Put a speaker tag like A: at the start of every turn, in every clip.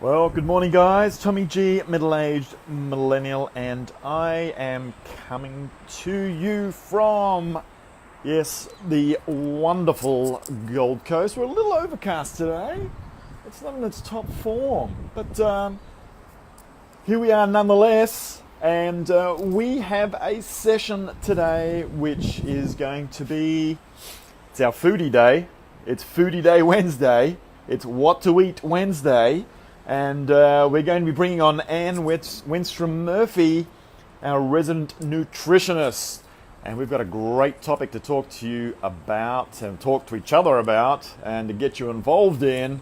A: Well, good morning, guys. Tommy G, middle-aged millennial, and I am coming to you from, yes, the wonderful Gold Coast. We're a little overcast today. It's not in its top form, but here we are nonetheless. And we have a session today which is going to be, it's our foodie day. It's Foodie Day Wednesday. It's What to Eat Wednesday. And we're going to be bringing on Ann Wenstrom Murphy, our resident nutritionist. And we've got a great topic to talk to you about and talk to each other about and to get you involved in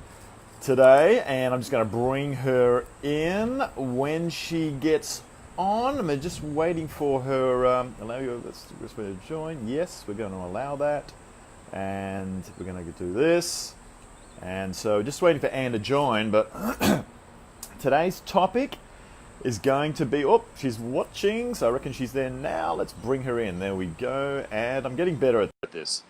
A: today. And I'm just going to bring her in when she gets on. I'm just waiting for her. Allow you to join. Yes, we're going to allow that. And we're going to do this. And so just waiting for Ann to join, but today's topic is going to be, oh, she's watching, so I reckon she's there now. Let's bring her in. There we go. And I'm getting better at this.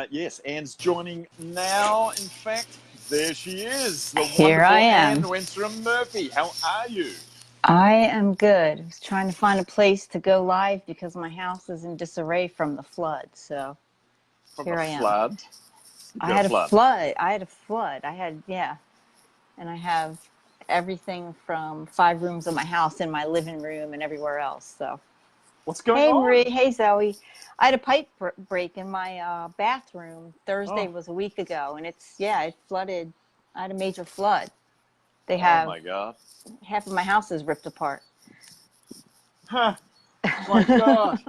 A: Yes, Ann's joining now. In fact, there she is, the
B: Here
A: wonderful
B: I
A: Ann
B: am.
A: Wenstrom Murphy. How are you?
B: I am good. I was trying to find a place to go live because my house is in disarray from the flood. So
A: From
B: here
A: a
B: I am.
A: flood?
B: I had a flood. And I have everything from 5 rooms of my house in my living room and everywhere else. So,
A: What's going
B: hey
A: on?
B: Marie, hey Zoe. I had a pipe break in my bathroom. Thursday was a week ago, and it flooded. I had a major flood. They have
A: Oh my God.
B: half of my house is ripped apart.
A: Huh. My God.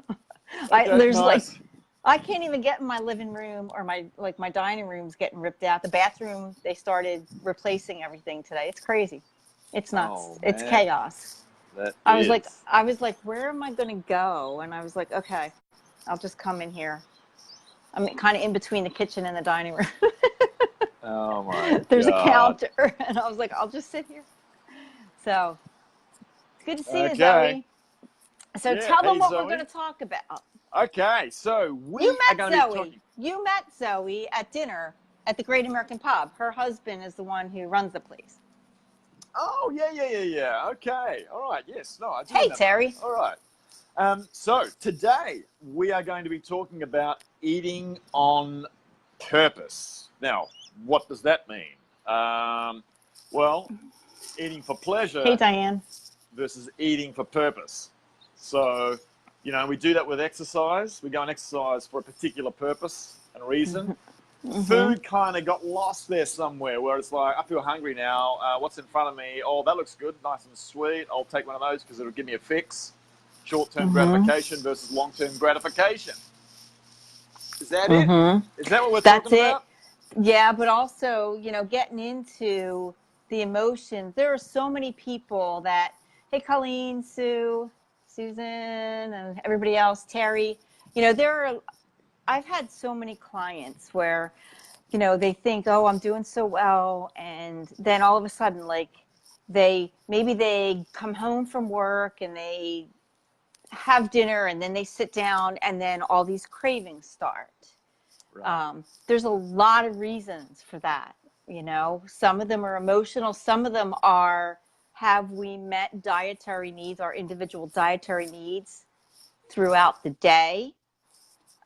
A: Okay,
B: There's
A: nice.
B: I can't even get in my living room, or my dining room's getting ripped out. The bathroom, they started replacing everything today. It's crazy. It's nuts.
A: Oh,
B: It's
A: man.
B: chaos.
A: That
B: I
A: is.
B: was like, where am I going to go? And I was like, okay, I'll just come in here. I'm kind of in between the kitchen and the dining room.
A: Oh my
B: There's a
A: God.
B: counter, and I was like, I'll just sit here. So it's good to see you,
A: Okay.
B: Zoe. So
A: Yeah.
B: tell them
A: Hey,
B: what we're
A: Zoe.
B: going to talk about.
A: Okay. So we
B: You
A: are
B: met
A: going to be
B: Zoe.
A: talking.
B: You met Zoe at dinner at the Great American Pub. Her husband is the one who runs the place.
A: Oh, yeah. Okay. All right. Yes. No, I do
B: Hey,
A: remember.
B: Terry.
A: All right. So today we are going to be talking about eating on purpose. Now, what does that mean? Well, eating for
B: Hey,
A: pleasure
B: Diane.
A: versus eating for purpose. So, we do that with exercise. We go and exercise for a particular purpose and reason.
B: Mm-hmm.
A: Food kind of got lost there somewhere where it's like, I feel hungry now. What's in front of me? Oh, that looks good, nice and sweet. I'll take one of those because it'll give me a fix. Short-term
B: Mm-hmm.
A: gratification versus long-term gratification. Is that it?
B: Mm-hmm.
A: Is that what we're
B: That's
A: talking
B: it.
A: about?
B: Yeah, but also, getting into the emotions. There are so many people that, hey, Colleen, Sue, Susan, and everybody else, Terry, I've had so many clients where, they think, oh, I'm doing so well. And then all of a sudden, maybe they come home from work and they have dinner and then they sit down and then all these cravings start.
A: Right.
B: There's a lot of reasons for that. Some of them are emotional. Some of them are, have we met dietary needs, our individual dietary needs throughout the day?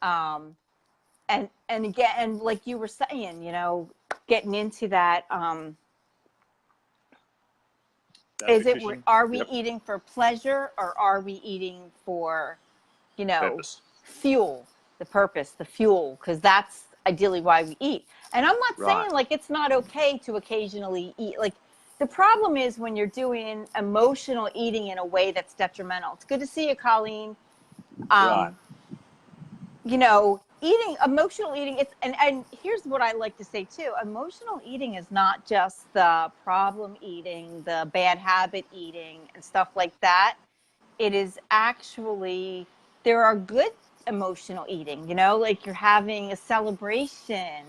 B: And again, and like you were saying, getting into that,
A: That
B: is it,
A: nutrition.
B: are we
A: Yep.
B: eating for pleasure, or are we eating for,
A: Purpose.
B: fuel, the purpose, the fuel, because that's ideally why we eat. And I'm not
A: Right.
B: saying it's not okay to occasionally eat. The problem is when you're doing emotional eating in a way that's detrimental. It's good to see you, Colleen.
A: Right.
B: Emotional eating, and here's what I like to say too. Emotional eating is not just the problem eating, the bad habit eating and stuff like that. It is actually, there are good emotional eating, like you're having a celebration,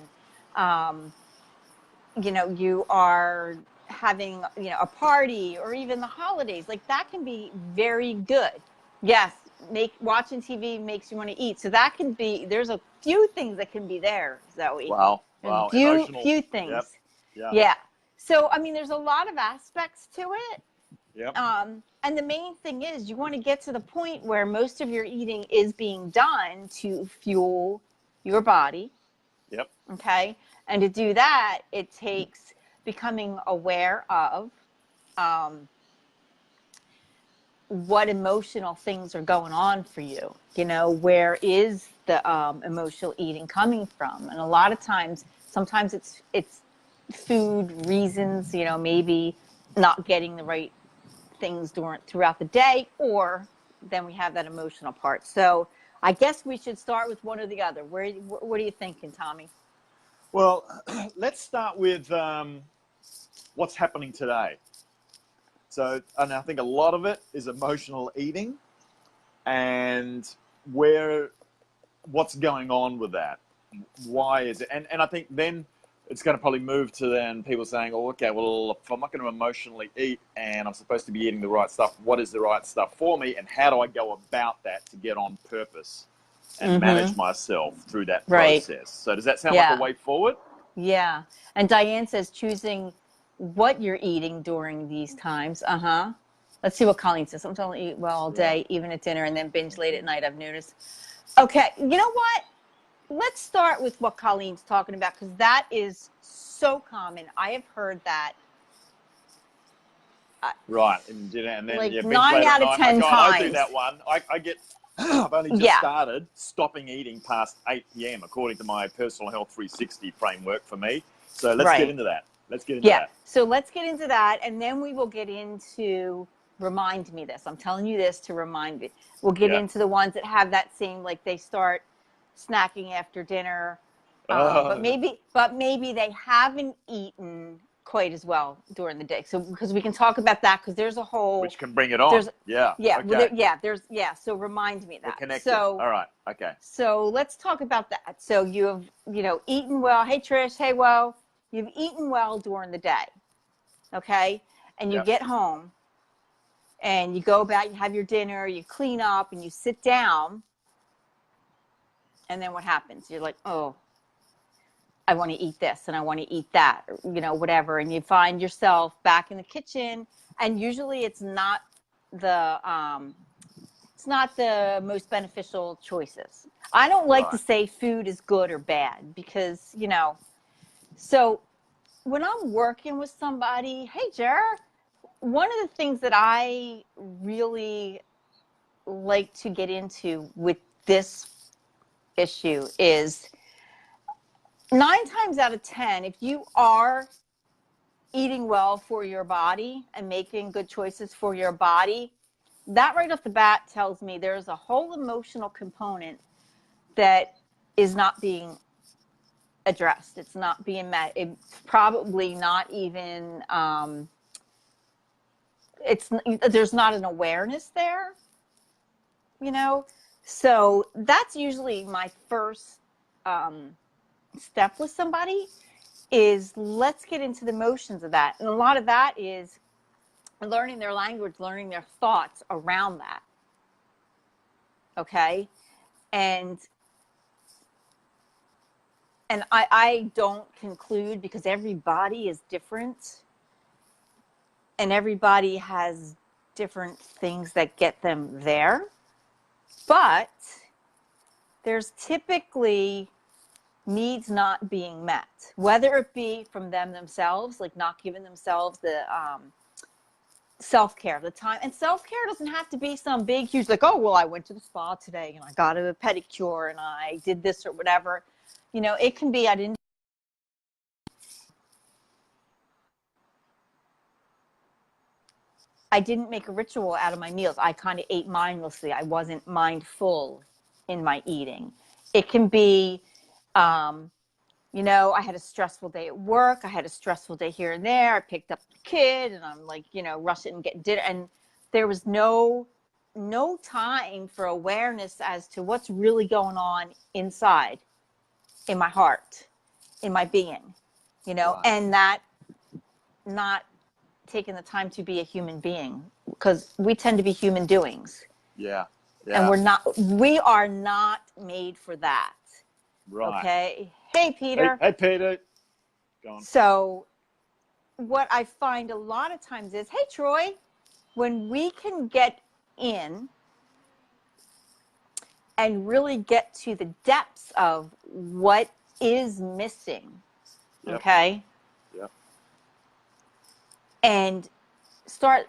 B: you are having, a party, or even the holidays, like that can be very good. Yes, watching TV makes you want to eat. So that can be, there's a few things that can be there, Zoe.
A: Wow.
B: There's a
A: Wow.
B: few
A: Emotional.
B: few
A: Yep.
B: things. Yeah. So, I mean, there's a lot of aspects to it.
A: Yep.
B: And the main thing is you want to get to the point where most of your eating is being done to fuel your body.
A: Yep.
B: Okay. And to do that, it takes becoming aware of what emotional things are going on for you. You know, where is the emotional eating coming from? And a lot of times, sometimes it's food reasons, you know, maybe not getting the right things throughout the day, or then we have that emotional part. So I guess we should start with one or the other. What are you thinking, Tommy?
A: Well, let's start with what's happening today. So, and I think a lot of it is emotional eating, and what's going on with that? Why is it? And I think then it's going to probably move to then people saying, oh, okay, well, if I'm not going to emotionally eat and I'm supposed to be eating the right stuff, what is the right stuff for me? And how do I go about that to get on purpose and manage myself through that process? So does that sound like a way forward?
B: Yeah. And Diane says choosing what you're eating during these times. Let's see what Colleen says. I'm telling you, eat well all day, even at dinner, and then binge late at night, I've noticed. Okay. You know what? Let's start with what Colleen's talking about, because that is so common. I have heard that.
A: Right. And then
B: like
A: binge
B: 9
A: late
B: out
A: at
B: of
A: night.
B: 10
A: Oh, God,
B: times.
A: I do that one. I get, I've only just started stopping eating past 8 p.m. according to my personal health 360 framework for me. So let's get into that.
B: So let's get into that, and then we will get into remind me this. I'm telling you this to remind me. We'll get into the ones that have that same, like they start snacking after dinner, but maybe they haven't eaten quite as well during the day. So because we can talk about that, because there's a whole,
A: which can bring it on.
B: So remind me of that.
A: We're connected. All right. Okay.
B: So let's talk about that. So you have eaten well. Hey Trish. Hey, well, you've eaten well during the day. Okay. And you get home and you go about, you have your dinner, you clean up and you sit down. And then what happens? You're like, oh, I want to eat this and I want to eat that, or, whatever. And you find yourself back in the kitchen, and usually it's not the most beneficial choices. I don't like to say food is good or bad because, so when I'm working with somebody, hey, Jer, one of the things that I really like to get into with this issue is 9 times out of 10, if you are eating well for your body and making good choices for your body, that right off the bat tells me there's a whole emotional component that is not being addressed. It's not being met. It's probably not even, there's not an awareness there, So that's usually my first step with somebody, is let's get into the motions of that. And a lot of that is learning their language, learning their thoughts around that. Okay. And I don't conclude, because everybody is different and everybody has different things that get them there. But there's typically needs not being met, whether it be from themselves, like not giving themselves the self-care, the time. And self-care doesn't have to be some big, huge, like, oh, well, I went to the spa today and I got a pedicure and I did this or whatever. It can be, I didn't make a ritual out of my meals. I kind of ate mindlessly. I wasn't mindful in my eating. It can be, I had a stressful day at work. I had a stressful day here and there. I picked up the kid and I'm like, rushing and getting dinner. And there was no time for awareness as to what's really going on inside, in my heart, in my being, and that not taking the time to be a human being, because we tend to be human doings.
A: Yeah.
B: And we are not made for that.
A: Right.
B: Okay. Hey, Peter.
A: Hey, Peter. Go on.
B: So what I find a lot of times is, hey, Troy, when we can get in and really get to the depths of what is missing, okay?
A: Yep.
B: And start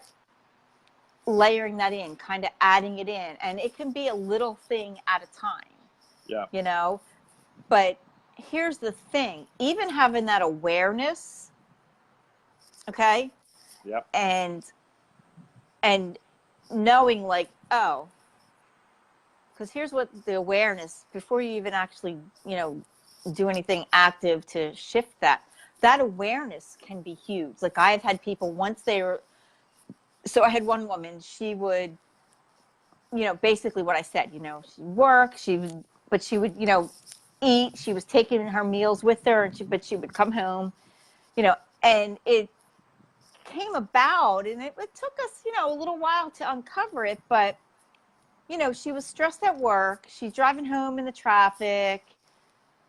B: layering that in, kind of adding it in. And it can be a little thing at a time, you know? But here's the thing, even having that awareness, okay?
A: Yep.
B: And knowing like, oh, because here's what the awareness, before you even actually, you know, do anything active to shift that awareness can be huge. Like I've had people, once they were, so I had one woman, she would, you know, basically what I said, you know, she'd work, but she would, you know, eat, she was taking her meals with her, and but she would come home, you know, and it came about, and it took us, you know, a little while to uncover it, but you know, she was stressed at work. She's driving home in the traffic.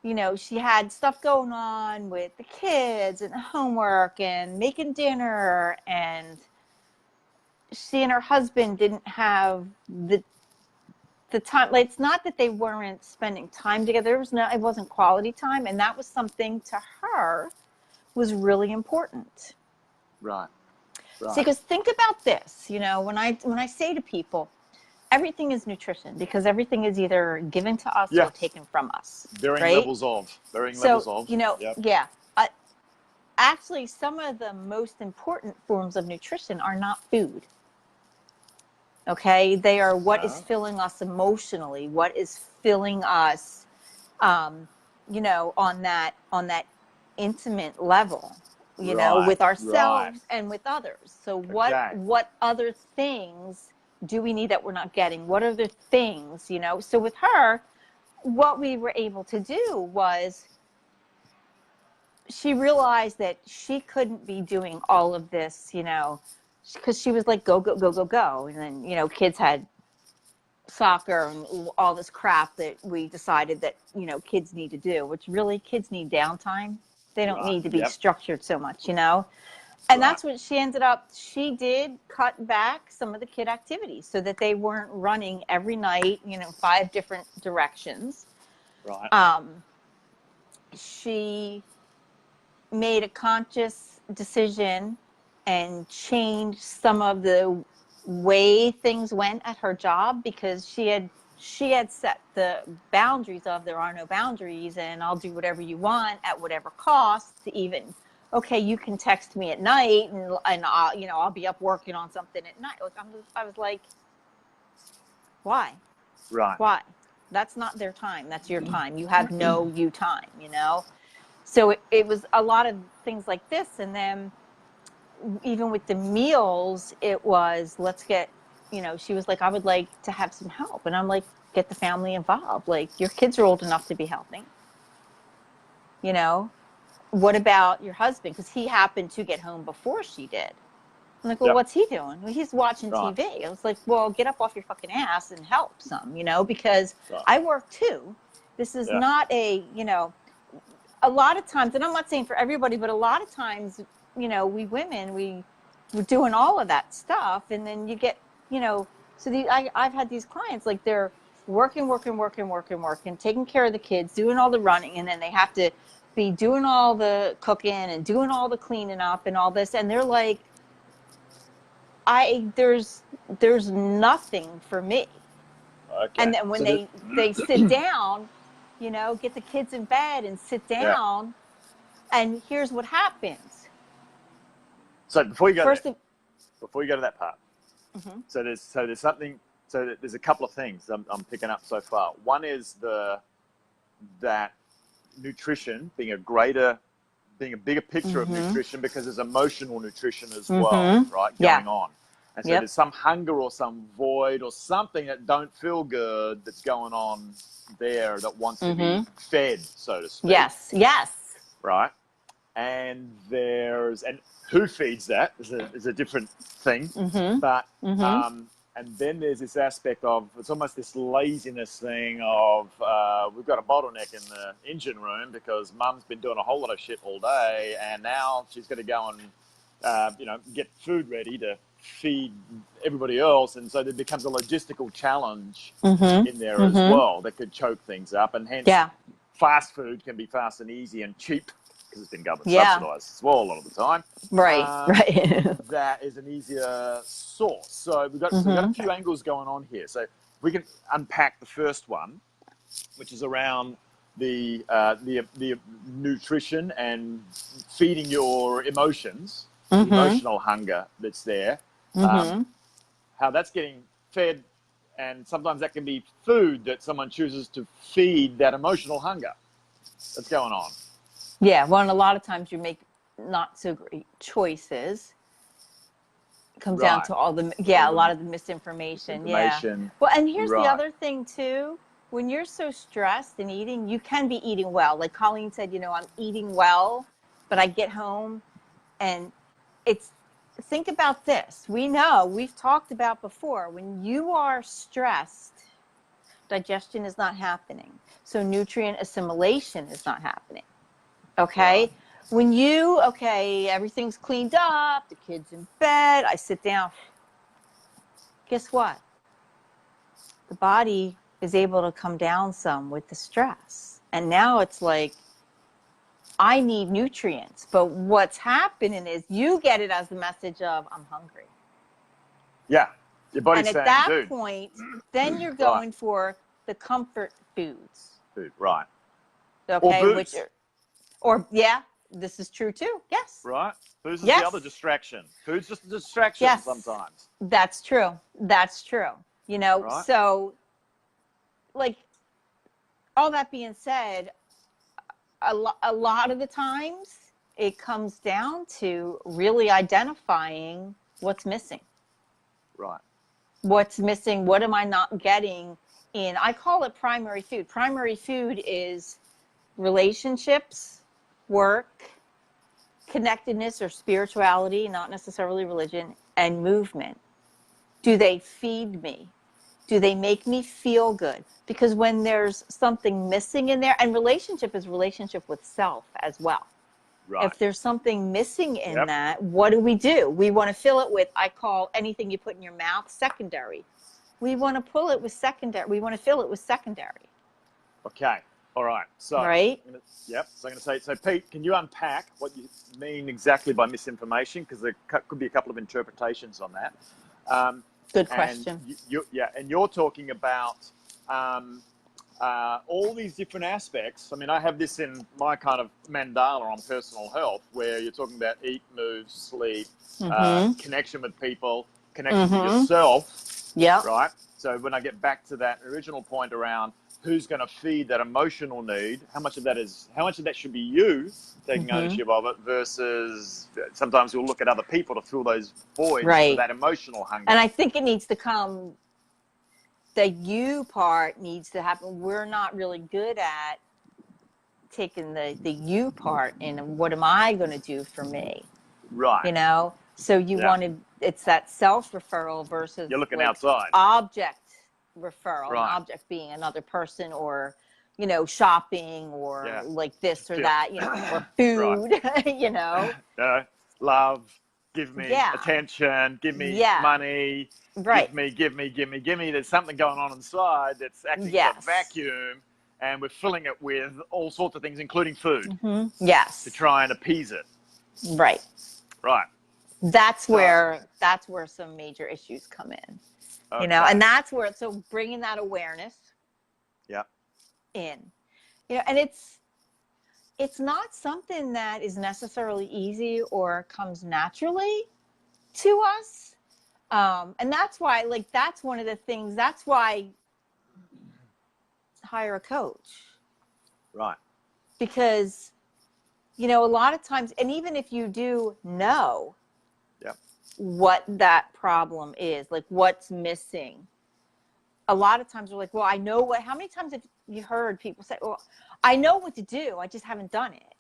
B: You know, she had stuff going on with the kids and homework and making dinner. And she and her husband didn't have the time. Like, it's not that they weren't spending time together. It wasn't quality time. And that was something to her was really important.
A: Right.
B: See, because think about this, you know, when I say to people, everything is nutrition, because everything is either given to us or taken from us.
A: Varying
B: right?
A: levels of.
B: You know, actually, some of the most important forms of nutrition are not food. Okay, they are what is filling us emotionally, what is filling us, you know, on that intimate level, you know, with ourselves and with others. So what other things do we need that we're not getting? What other things, you know? So with her, what we were able to do was she realized that she couldn't be doing all of this, you know, because she was like, go, go, go, go, go. And then, you know, kids had soccer and all this crap that we decided that, you know, kids need to do, which really kids need downtime. They don't need to be structured so much, you know? And that's what she ended up, she did cut back some of the kid activities so that they weren't running every night, you know, 5 different directions.
A: Right.
B: She made a conscious decision and changed some of the way things went at her job, because she had set the boundaries of there are no boundaries, and I'll do whatever you want at whatever cost. To even, okay, you can text me at night, and I'll, you know, I'll be up working on something at night. I was like, why?
A: Right.
B: Why? That's not their time. That's your time. You have no you time, you know? So it was a lot of things like this. And then even with the meals, it was, let's get, you know, she was like, I would like to have some help. And I'm like, get the family involved. Like, your kids are old enough to be helping. You know, what about your husband? Because he happened to get home before she did. I'm like, well, what's he doing? Well, he's watching TV. I was like, well, get up off your fucking ass and help some, you know, because I work too. This is not a, you know, a lot of times, and I'm not saying for everybody, but a lot of times, you know, we women, we're doing all of that stuff, and then you get, you know, so I've had these clients, like, they're working, taking care of the kids, doing all the running, and then they have to be doing all the cooking and doing all the cleaning up and all this, and they're like, there's nothing for me.
A: Okay.
B: And then when they sit down, you know, get the kids in bed and sit down, and here's what happens.
A: So before you go to that part, so there's something. So there's a couple of things I'm picking up so far. One is that nutrition being a bigger picture of nutrition, because there's emotional nutrition as well, right? Going on. And so there's some hunger or some void or something that don't feel good that's going on there that wants to be fed, so to speak.
B: Yes.
A: Right? And who feeds that is a different thing. But and then there's this aspect of, it's almost this laziness thing of, we've got a bottleneck in the engine room because mum's been doing a whole lot of shit all day, and now she's going to go and get food ready to feed everybody else, and so there becomes a logistical challenge in there as well that could choke things up, and hence fast food can be fast and easy and cheap because it's been government subsidized as well a lot of the time.
B: Right.
A: That is an easier source. So we've got a few angles going on here. So we can unpack the first one, which is around the nutrition and feeding your emotions, the emotional hunger that's there, how that's getting fed, and sometimes that can be food that someone chooses to feed that emotional hunger that's going on.
B: Yeah, well, and a lot of times you make not so great choices. It comes down to all the a lot of the misinformation. Yeah. Well, and here's the other thing too. When you're so stressed and eating, you can be eating well. Like Colleen said, I'm eating well, but I get home and think about this. We've talked about before, when you are stressed, digestion is not happening. So nutrient assimilation is not happening. Okay. When everything's cleaned up, the kid's in bed, I sit down. Guess what? The body is able to come down some with the stress. And now it's like, I need nutrients. But what's happening is you get it as the message of, I'm hungry.
A: Yeah. Your body's saying,
B: and at that point, then you're going for the comfort foods.
A: Right.
B: Okay.
A: Or booze.
B: This is true too. Yes.
A: Right. Booze is the other distraction. Food's just a distraction sometimes.
B: That's true. So like all that being said, a lot of the times it comes down to really identifying what's missing.
A: Right.
B: What's missing? What am I not getting in? I call it primary food. Primary food is relationships, work, connectedness or spirituality, not necessarily religion, and movement. Do they feed me? Do they make me feel good? Because when there's something missing in there, and relationship is relationship with self as well. Right. If there's something missing in that, what do? We want to fill it with, I call anything you put in your mouth secondary. We want to pull it with secondary. We want to fill it with secondary.
A: Okay. All right. So, So I'm going to say, so Pete, can you unpack what you mean exactly by misinformation? Because there could be a couple of interpretations on that.
B: Good question.
A: And you're talking about all these different aspects. I mean, I have this in my kind of mandala on personal health, where you're talking about eat, move, sleep, connection with people, connection with yourself. Yeah. Right. So when I get back to that original point around who's going to feed that emotional need, how much of that should be you taking ownership of it, versus sometimes we'll look at other people to fill those voids for that emotional hunger.
B: And I think it needs to come, the you part needs to happen. We're not really good at taking the you part and what am I going to do for me?
A: Right.
B: So you want to, it's that self-referral versus
A: you're looking outside.
B: Object referral, an object being another person or, shopping or like this or that, or food,
A: love, give me attention, give me money, give me. There's something going on inside that's acting like a vacuum, and we're filling it with all sorts of things, including food.
B: Yes.
A: To try and appease it.
B: Right.
A: Right.
B: That's where some major issues come in. Okay. And that's where, so bringing that awareness in, and it's not something that is necessarily easy or comes naturally to us. And that's why, that's one of the things, that's why hire a coach.
A: Right.
B: Because, a lot of times, and even if you do know what that problem is, like what's missing, a lot of times we're like, well, I know how many times have you heard people say, well, I know what to do, I just haven't done it,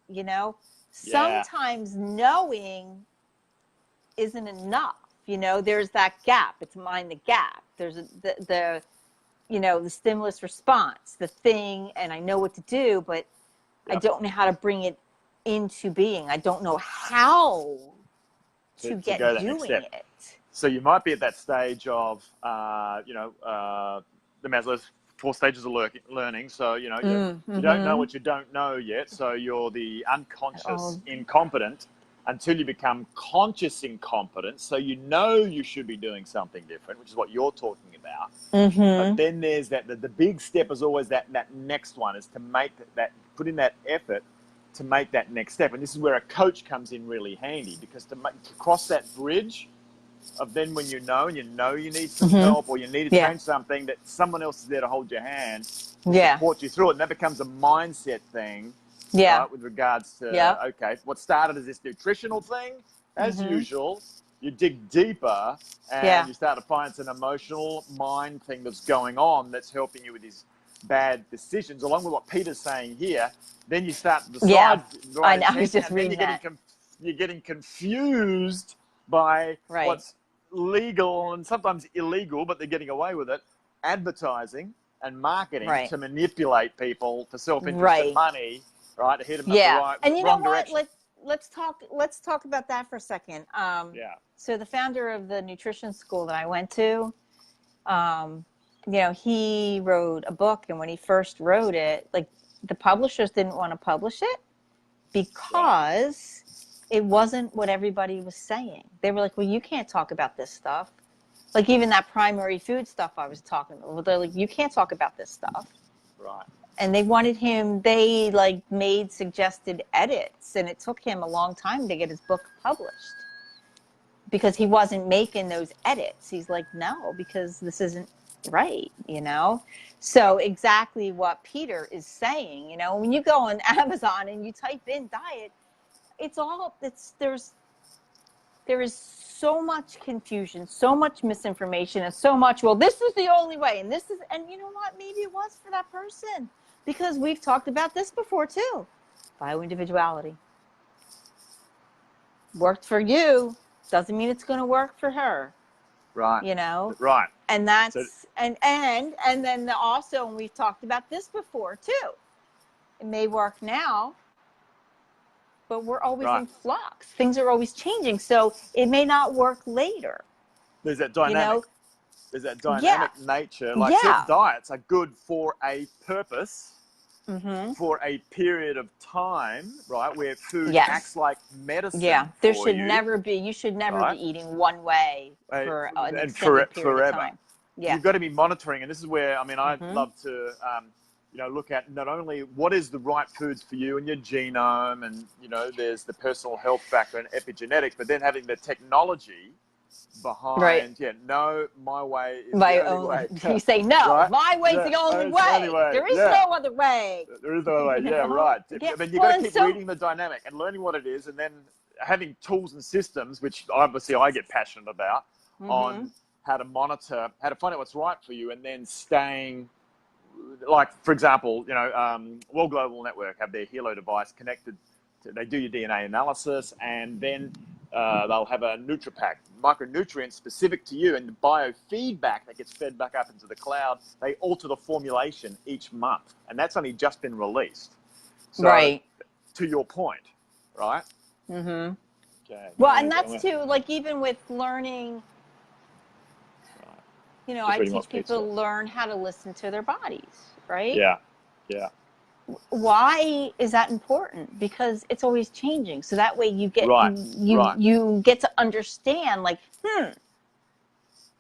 B: Sometimes knowing isn't enough, there's that gap. It's mind the gap. There's the stimulus response, the thing, and I know what to do, but I don't know how to bring it into being. I don't know how to
A: to
B: get
A: go that next
B: doing
A: step.
B: it.
A: So you might be at that stage of, the Maslow's 4 stages of learning. So, you don't know what you don't know yet. So you're the unconscious incompetent until you become conscious incompetent. So you should be doing something different, which is what you're talking about. But then there's the big step is always that next one is to make put in that effort to make that next step. And this is where a coach comes in really handy, because to cross that bridge of then when you know you need some help, or you need to change something, that someone else is there to hold your hand, to support you through it. And that becomes a mindset thing, right, with regards to, okay, what started as this nutritional thing, as usual, you dig deeper and you start to find it's an emotional mind thing that's going on that's helping you with these bad decisions, along with what Peter's saying here. Then you start to decide,
B: I know, I was just reading that.
A: You're getting confused by what's legal and sometimes illegal, but they're getting away with it, advertising and marketing to manipulate people for self-interest and money, right, to hit them up the right,
B: and you know
A: wrong
B: what?
A: direction.
B: Let's talk about that for a second. So the founder of the nutrition school that I went to, he wrote a book, and when he first wrote it, like, the publishers didn't want to publish it because it wasn't what everybody was saying. They were like, well, you can't talk about this stuff. Like, even that primary food stuff I was talking about, they're like, you can't talk about this stuff.
A: Right.
B: And they wanted him, they like made suggested edits, and it took him a long time to get his book published because he wasn't making those edits. He's like, no, because this isn't right, So exactly what Peter is saying, when you go on Amazon and you type in diet, there is so much confusion, so much misinformation, and so much, well, this is the only way, and you know what, maybe it was for that person, because we've talked about this before too. Bioindividuality. Worked for you doesn't mean it's going to work for her.
A: Right. Right.
B: And that's, and then also, and we've talked about this before too, it may work now, but we're always in flux. Things are always changing, so it may not work later.
A: There's that dynamic. There's that dynamic nature. Like, certain diets are good for a purpose, for a period of time, right, where food acts like medicine.
B: There should never be. You should never be eating one way for an extended period of time.
A: You've got to be monitoring, and this is where, I'd love to look at not only what is the right foods for you and your genome, and there's the personal health factor and epigenetics, but then having the technology behind no, my way is the only way.
B: You say no, my way's the only way. There is no other way.
A: There is no other way. But you've got to keep reading the dynamic and learning what it is, and then having tools and systems, which obviously I get passionate about, on how to monitor, how to find out what's right for you, and then staying, like, for example, World Global Network have their Helo device connected to, they do your DNA analysis, and then they'll have a NutriPack, micronutrients specific to you, and the biofeedback that gets fed back up into the cloud. They alter the formulation each month, and that's only just been released. So, to your point, right? Okay.
B: Well, and that's too, like, even with learning, I teach people to learn how to listen to their bodies, right?
A: Yeah.
B: Why is that important? Because it's always changing. So that way you get you get to understand, like,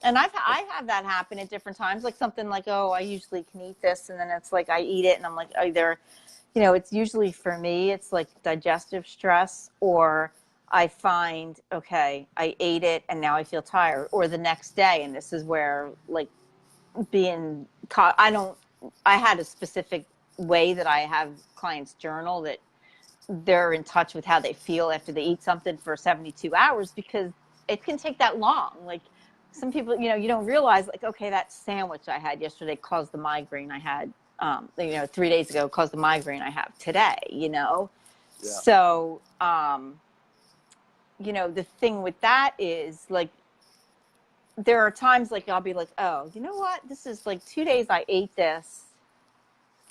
B: And I have that happen at different times, like something like, oh, I usually can eat this, and then it's like I eat it, and I'm like, either, it's usually for me, it's like digestive stress, or I find, okay, I ate it and now I feel tired, or the next day, and this is where, like, being taught, I had a specific way that I have clients journal that they're in touch with how they feel after they eat something for 72 hours, because it can take that long. Like, some people, you don't realize, like, okay, that sandwich I had yesterday caused the migraine I had, 3 days ago caused the migraine I have today, So, the thing with that is, like, there are times, like, I'll be like, oh, you know what? This is like 2 days I ate this,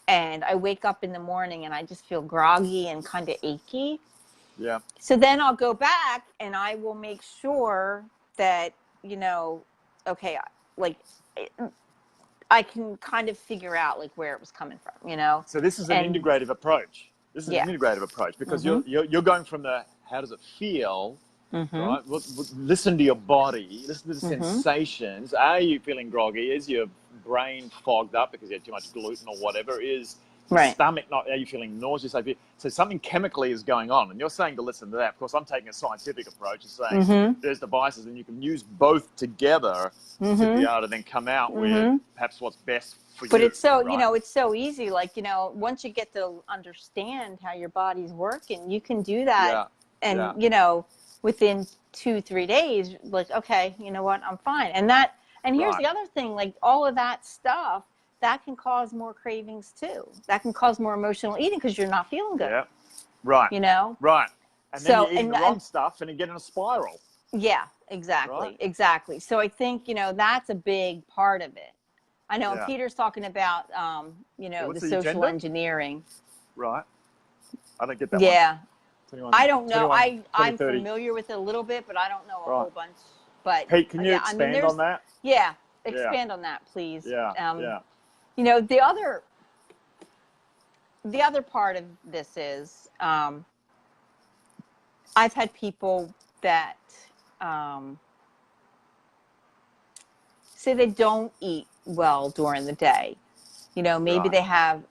B: and I wake up in the morning and I just feel groggy and kind of achy.
A: Yeah.
B: So then I'll go back and I will make sure that, you know, okay, like I can kind of figure out like where it was coming from, you know?
A: So this is an
B: And
A: integrative approach. This is an
B: yeah.
A: integrative approach because
B: Mm-hmm.
A: you're going from the how does it feel,
B: Mm-hmm.
A: right? Listen to your body, listen to the
B: Mm-hmm.
A: sensations. Are you feeling groggy? Is your brain fogged up because you had too much gluten or whatever? Is the
B: Right.
A: stomach not? Are you feeling nauseous? So something chemically is going on, and you're saying to listen to that. Of course, I'm taking a scientific approach and saying
B: Mm-hmm.
A: there's devices, and you can use both together to be
B: Mm-hmm.
A: able to then come out with
B: Mm-hmm.
A: perhaps what's best for
B: But
A: you,
B: it's so, you
A: right?
B: know, it's so easy. Like, you know, once you get to understand how your body's working, you can do that.
A: Yeah.
B: And,
A: Yeah.
B: you know, within 2-3 days, like, okay, you know what, I'm fine. And here's
A: Right.
B: the other thing, like all of that stuff, that can cause more cravings too. That can cause more emotional eating because you're not feeling good,
A: Yeah. Right.
B: you know?
A: Right. And then
B: So,
A: you're eating the wrong stuff and you get in a spiral.
B: yeah,
A: Right.
B: exactly. Exactly. So I think, you know, that's a big part of it. I know, and
A: Yeah.
B: Peter's talking about, you
A: Yeah,
B: know,
A: what's
B: the
A: the
B: social
A: agenda?
B: engineering.
A: Right. I don't get that one.
B: Yeah,
A: 21,
B: I don't know.
A: 21,
B: I'm
A: 2030.
B: familiar with it a little bit, but I don't know a
A: Right.
B: whole bunch. But
A: Pete, can you
B: yeah, I mean,
A: expand on
B: there's
A: that?
B: yeah,
A: Yeah.
B: expand on that, please.
A: Yeah. Yeah.
B: You know, the other part of this is I've had people that um, say they don't eat well during the day. You know, maybe
A: Right.
B: they have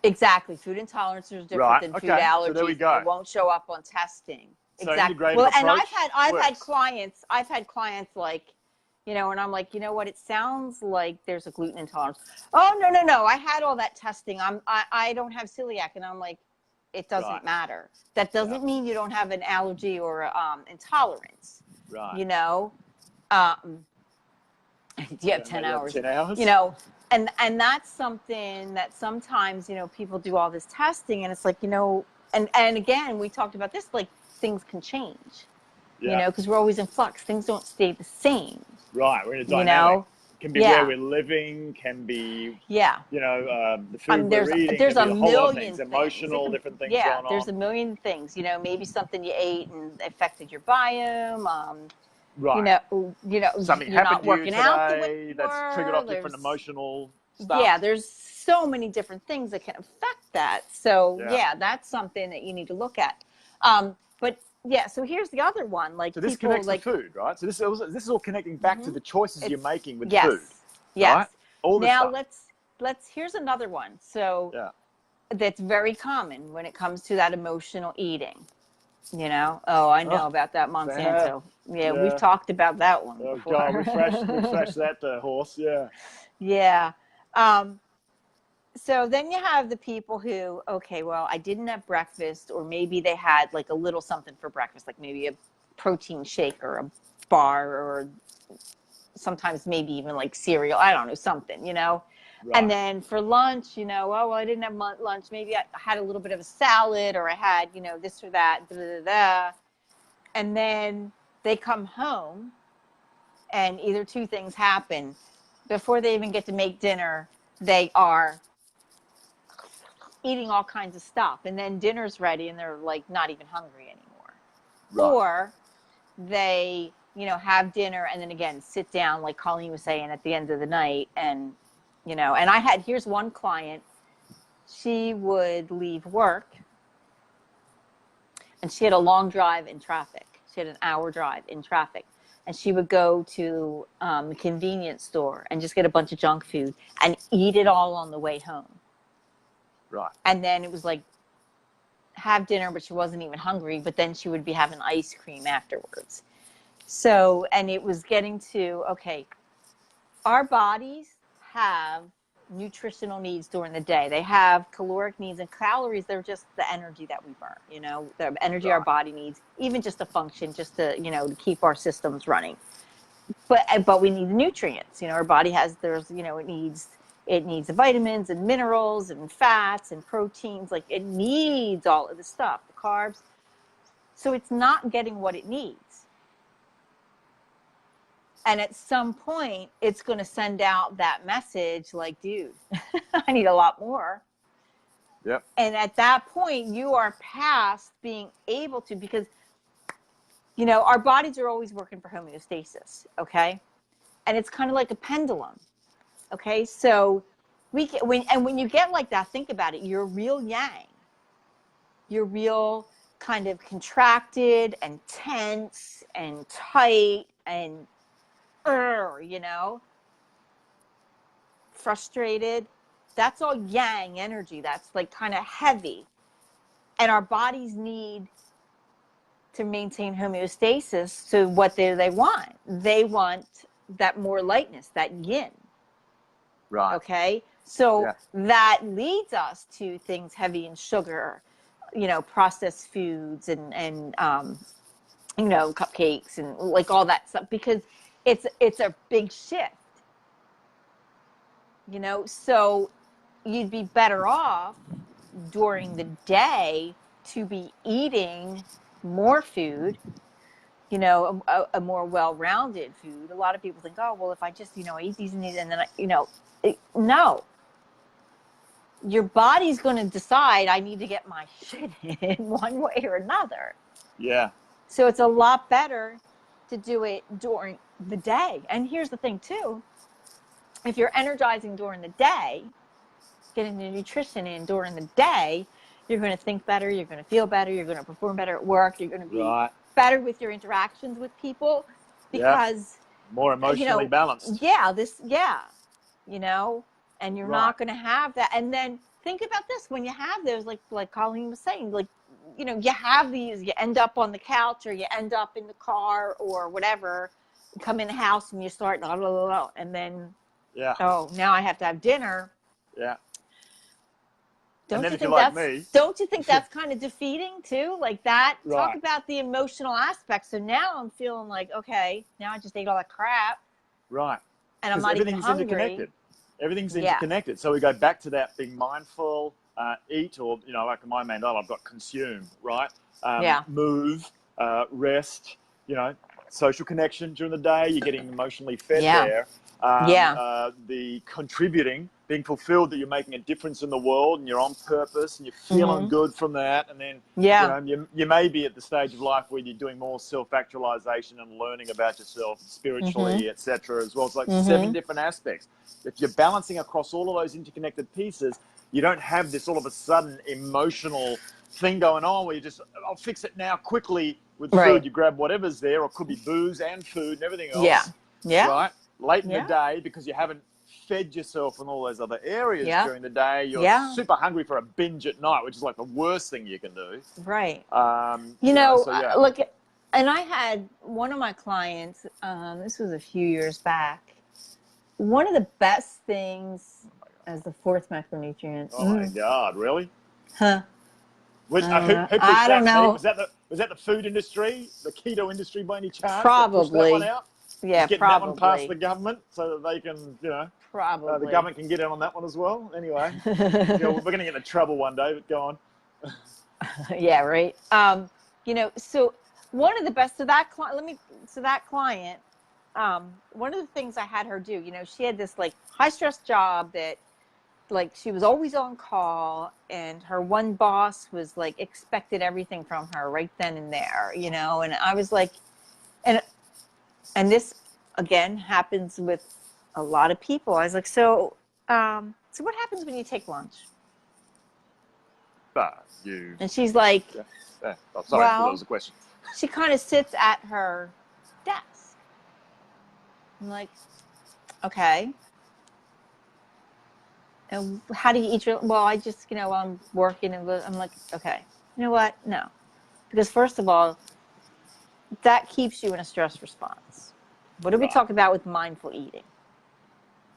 B: exactly, food intolerances are different
A: Right.
B: than food
A: Okay. So there we
B: allergies, and
A: go.
B: it won't show up on testing.
A: So
B: Exactly.
A: integrative
B: Well, and
A: approach
B: I've had
A: works.
B: clients like, you know, and I'm like, you know what? It sounds like there's a gluten intolerance. Oh, no, no, no. I had all that testing. I don't have celiac, and I'm like, it
A: Right.
B: doesn't matter. That
A: Yeah.
B: doesn't mean you don't have an allergy or intolerance.
A: Right.
B: You know, um, you have
A: Yeah.
B: 10
A: You have
B: hours.
A: 10 hours.
B: You know, and that's something that sometimes, you know, people do all this testing, and it's like, you know, and again, we talked about this, like things can change, you
A: Yeah.
B: know, because we're always in flux. Things don't stay the same,
A: Right. We're in a
B: you
A: dynamic.
B: know.
A: Can be where
B: Yeah,
A: we're living, can be,
B: yeah.
A: you know, the food we're eating,
B: There's
A: can
B: a
A: be a whole lot of things,
B: million things.
A: emotional, different things
B: Yeah,
A: going
B: there's
A: on.
B: a million things. You know, maybe something you ate and affected your biome. You
A: Right.
B: know,
A: Something
B: you're
A: happened
B: not
A: to you
B: working out the way
A: today
B: you
A: that's triggered
B: were.
A: off different
B: There's
A: emotional stuff.
B: Yeah, there's so many different things that can affect that. So
A: Yeah.
B: yeah, that's something that you need to look at. But yeah, so here's the other one. Like
A: So this
B: people
A: connects to
B: like
A: food, right? So this is all connecting back to the choices you're
B: it's
A: making with food,
B: yes,
A: right?
B: yes.
A: All this
B: Now
A: stuff.
B: let's here's another one. So
A: Yeah.
B: that's very common when it comes to that emotional eating. You know, oh, I know
A: Oh,
B: about that
A: fair.
B: Monsanto. Yeah, we've
A: Yeah.
B: talked about that one
A: Oh God,
B: before.
A: refresh that horse. Yeah.
B: Yeah. Um, so then you have the people who, okay, well, I didn't have breakfast, or maybe they had like a little something for breakfast, like maybe a protein shake or a bar, or sometimes maybe even like cereal. I don't know, something, you know. And
A: Right.
B: then for lunch, you know, oh, well, I didn't have lunch. Maybe I had a little bit of a salad, or I had, you know, this or that, da, da, da, da. And then they come home, and either two things happen. Before they even get to make dinner, they are eating all kinds of stuff, and then dinner's ready and they're like not even hungry anymore.
A: Right.
B: Or they, you know, have dinner and then again sit down, like Colleen was saying, at the end of the night. And you know, and here's one client, she would leave work and she had a long drive in traffic. She had an hour drive in traffic, and she would go to the convenience store and just get a bunch of junk food and eat it all on the way home.
A: Right.
B: And then it was like, have dinner, but she wasn't even hungry, but then she would be having ice cream afterwards. So, and it was getting to, okay, our bodies have nutritional needs during the day. They have caloric needs, and calories, they're just the energy that we burn, you know, the energy our
A: Right.
B: body needs, even just to function, just to, you know, to keep our systems running. But we need the nutrients. You know, our body has, there's, you know, it needs the vitamins and minerals and fats and proteins. Like it needs all of the stuff, the carbs. So it's not getting what it needs. And at some point, it's going to send out that message like, dude, I need a lot more.
A: Yep.
B: And at that point, you are past being able to, because, our bodies are always working for homeostasis, okay? And it's kind of like a pendulum, okay? So when you get like that, think about it. You're real yang. You're real kind of contracted and tense and tight and, frustrated. That's all yang energy. That's like kind of heavy. And our bodies need to maintain homeostasis. So what do they want? They want that more lightness, that yin.
A: Right.
B: Okay. So that leads us to things heavy in sugar, processed foods and cupcakes and like all that stuff, because it's a big shift. So you'd be better off during the day to be eating more food, a more well-rounded food. A lot of people think, oh, well, if I just, I eat these and these, and then no. Your body's going to decide, I need to get my shit in one way or another.
A: Yeah.
B: So it's a lot better to do it during the day. And here's the thing too. If you're energizing during the day, getting the nutrition in during the day, you're going to think better, you're going to feel better, you're going to perform better at work, you're going to be better with your interactions with people, because
A: more emotionally balanced.
B: And you're not going to have that. And then think about this, when you have those, like Colleen was saying, like, you have these, you end up on the couch or you end up in the car or whatever, you come in the house and you start, blah, blah, blah, blah, and then, now I have to have dinner.
A: Yeah.
B: Don't you think that's kind of defeating too? Like that, talk about the emotional aspect. So now I'm feeling like, okay, now I just ate all that crap.
A: Right.
B: And I'm not even hungry.
A: Interconnected. Everything's interconnected. So we go back to that being mindful, eat, or, like in my main diet, I've got consume, right? Move, rest, social connection during the day. You're getting emotionally fed there. The contributing, being fulfilled that you're making a difference in the world and you're on purpose and you're feeling good from that. And then, you may be at the stage of life where you're doing more self-actualization and learning about yourself spiritually, etc. as well. It's like 7 different aspects. If you're balancing across all of those interconnected pieces, you don't have this all of a sudden emotional thing going on where you just, I'll fix it now quickly with food. You grab whatever's there, or it could be booze and food and everything else. Right? Late in the day, because you haven't fed yourself in all those other areas during the day, you're super hungry for a binge at night, which is like the worst thing you can do.
B: Right.
A: So,
B: look, and I had one of my clients, this was a few years back, one of the best things as the 4th macronutrient.
A: Oh my God, really?
B: Huh.
A: Who
B: I don't know.
A: Was that the food industry, the keto industry by any chance?
B: Probably.
A: That pushed that one out?
B: Yeah,
A: getting
B: probably.
A: that one past the government so that they can,
B: probably
A: the government can get in on that one as well. Anyway, we're going to get into trouble one day, but go on.
B: Yeah, right. So one of the best, that client, one of the things I had her do, she had this like high stress job that, like, she was always on call, and her one boss was like expected everything from her right then and there, and I was like, and this again happens with a lot of people. I was like, so what happens when you take lunch? And she's like,
A: I'm sorry, that was a question.
B: She kind of sits at her desk. I'm like, okay. And how do you eat your, well, I just, I'm working, and I'm like, okay, you know what? No. Because first of all, that keeps you in a stress response. What do we talk about with mindful eating?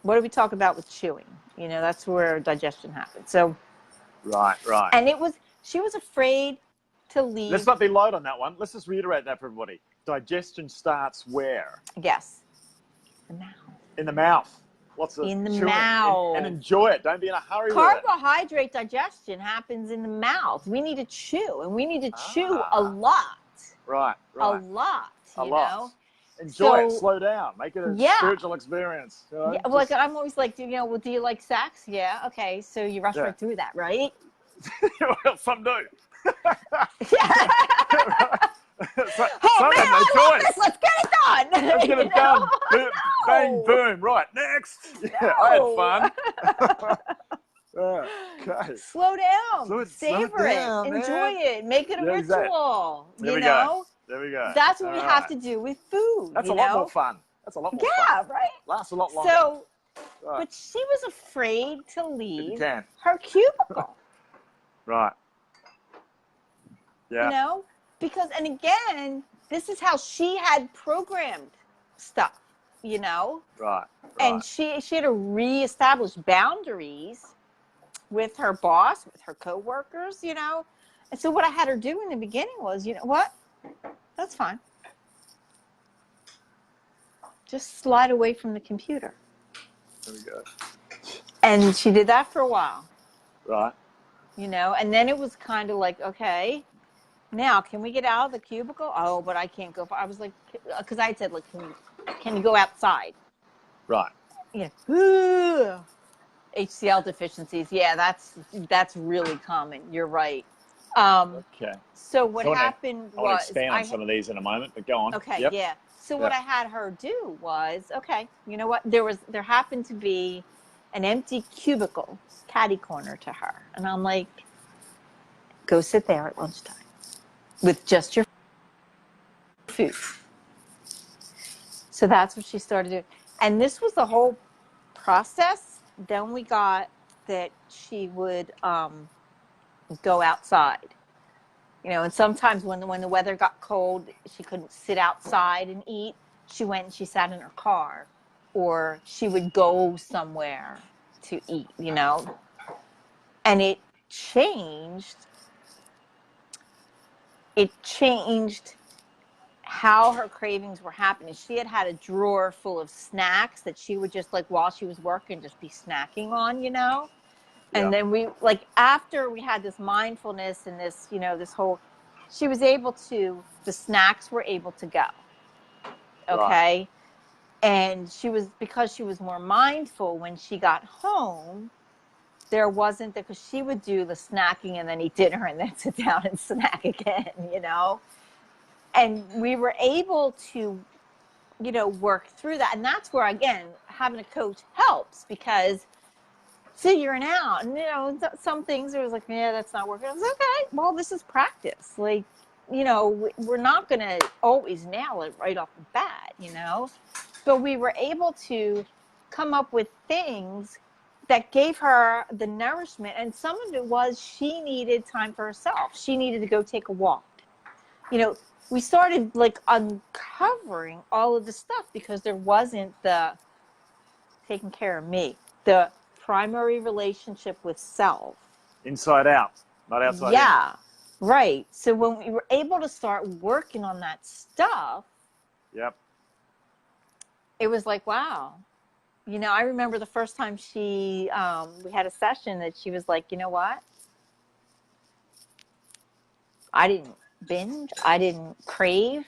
B: What do we talk about with chewing? That's where digestion happens. So,
A: right.
B: And she was afraid to leave.
A: Let's not be light on that one. Let's just reiterate that for everybody. Digestion starts where?
B: Yes. The mouth.
A: In the mouth. Lots of
B: in the
A: chewing.
B: mouth.
A: And enjoy it. Don't be in a hurry
B: Carbohydrate digestion happens in the mouth. We need to chew, and we need to chew a lot.
A: Right.
B: A lot,
A: you know? Enjoy it. Slow down. Make it a spiritual experience.
B: Like I'm always like, do you like sex? Yeah. Okay. So you rush right through that, right?
A: Well, some do.
B: Yeah.
A: Some have no choice.
B: Let's get it done.
A: Let's get it done. Boom, bang, boom. Right, next. Yeah, I had fun. Okay.
B: Slow down.
A: slow
B: Savor
A: it
B: it.
A: down,
B: Enjoy
A: man.
B: it. Make it a
A: Yeah, exactly.
B: ritual.
A: There
B: You
A: we
B: know?
A: go. There we go.
B: That's what we have
A: right.
B: to do with food.
A: That's
B: you
A: a lot
B: know?
A: more fun. That's a lot more fun.
B: Yeah, right?
A: Lasts a lot longer.
B: So,
A: right.
B: but she was afraid to
A: If you
B: leave
A: can.
B: her cubicle.
A: Right. Yeah.
B: You know? Because, and again, this is how she had programmed stuff, you know?
A: Right.
B: And she had to reestablish boundaries with her boss, with her coworkers, you know? And so what I had her do in the beginning was, you know what? That's fine. Just slide away from the computer.
A: There we go.
B: And she did that for a while.
A: Right.
B: You know, and then it was kind of like, okay, now can we get out of the cubicle? Oh, but I can't go. I was like, because I had said, like, can you go outside?
A: Right.
B: You know, HCl deficiencies. Yeah, that's really common. You're right.
A: Okay.
B: So what happened
A: I want
B: was
A: to expand on some of these in a moment, but go on.
B: Okay,
A: yep.
B: yeah. So what I had her do was, okay, you know what? There happened to be an empty cubicle, catty corner to her. And I'm like, go sit there at lunchtime with just your food. So that's what she started doing. And this was the whole process. Then we got that she would go outside. You know, and sometimes when the weather got cold, she couldn't sit outside and eat. She went and she sat in her car, or she would go somewhere to eat, you know. And it changed how her cravings were happening. She had a drawer full of snacks that she would just, like, while she was working, just be snacking on, you know. And then we, like, after we had this mindfulness and this, you know, this whole, she was able to, the snacks were able to go. Okay. Right. And because she was more mindful when she got home, there wasn't, because she would do the snacking and then eat dinner and then sit down and snack again, you know. And we were able to, you know, work through that. And that's where, again, having a coach helps, because figuring out, and, you know, some things it was like, yeah, that's not working. I was okay. Well, this is practice. Like, you know, we're not going to always nail it right off the bat, you know, but we were able to come up with things that gave her the nourishment. And some of it was she needed time for herself. She needed to go take a walk. You know, we started, like, uncovering all of the stuff because there wasn't the taking care of me, the primary relationship with self.
A: Inside out, not outside in.
B: Yeah, right. So when we were able to start working on that stuff,
A: yep,
B: it was like, wow. You know, I remember the first time we had a session that she was like, you know what? I didn't binge. I didn't crave.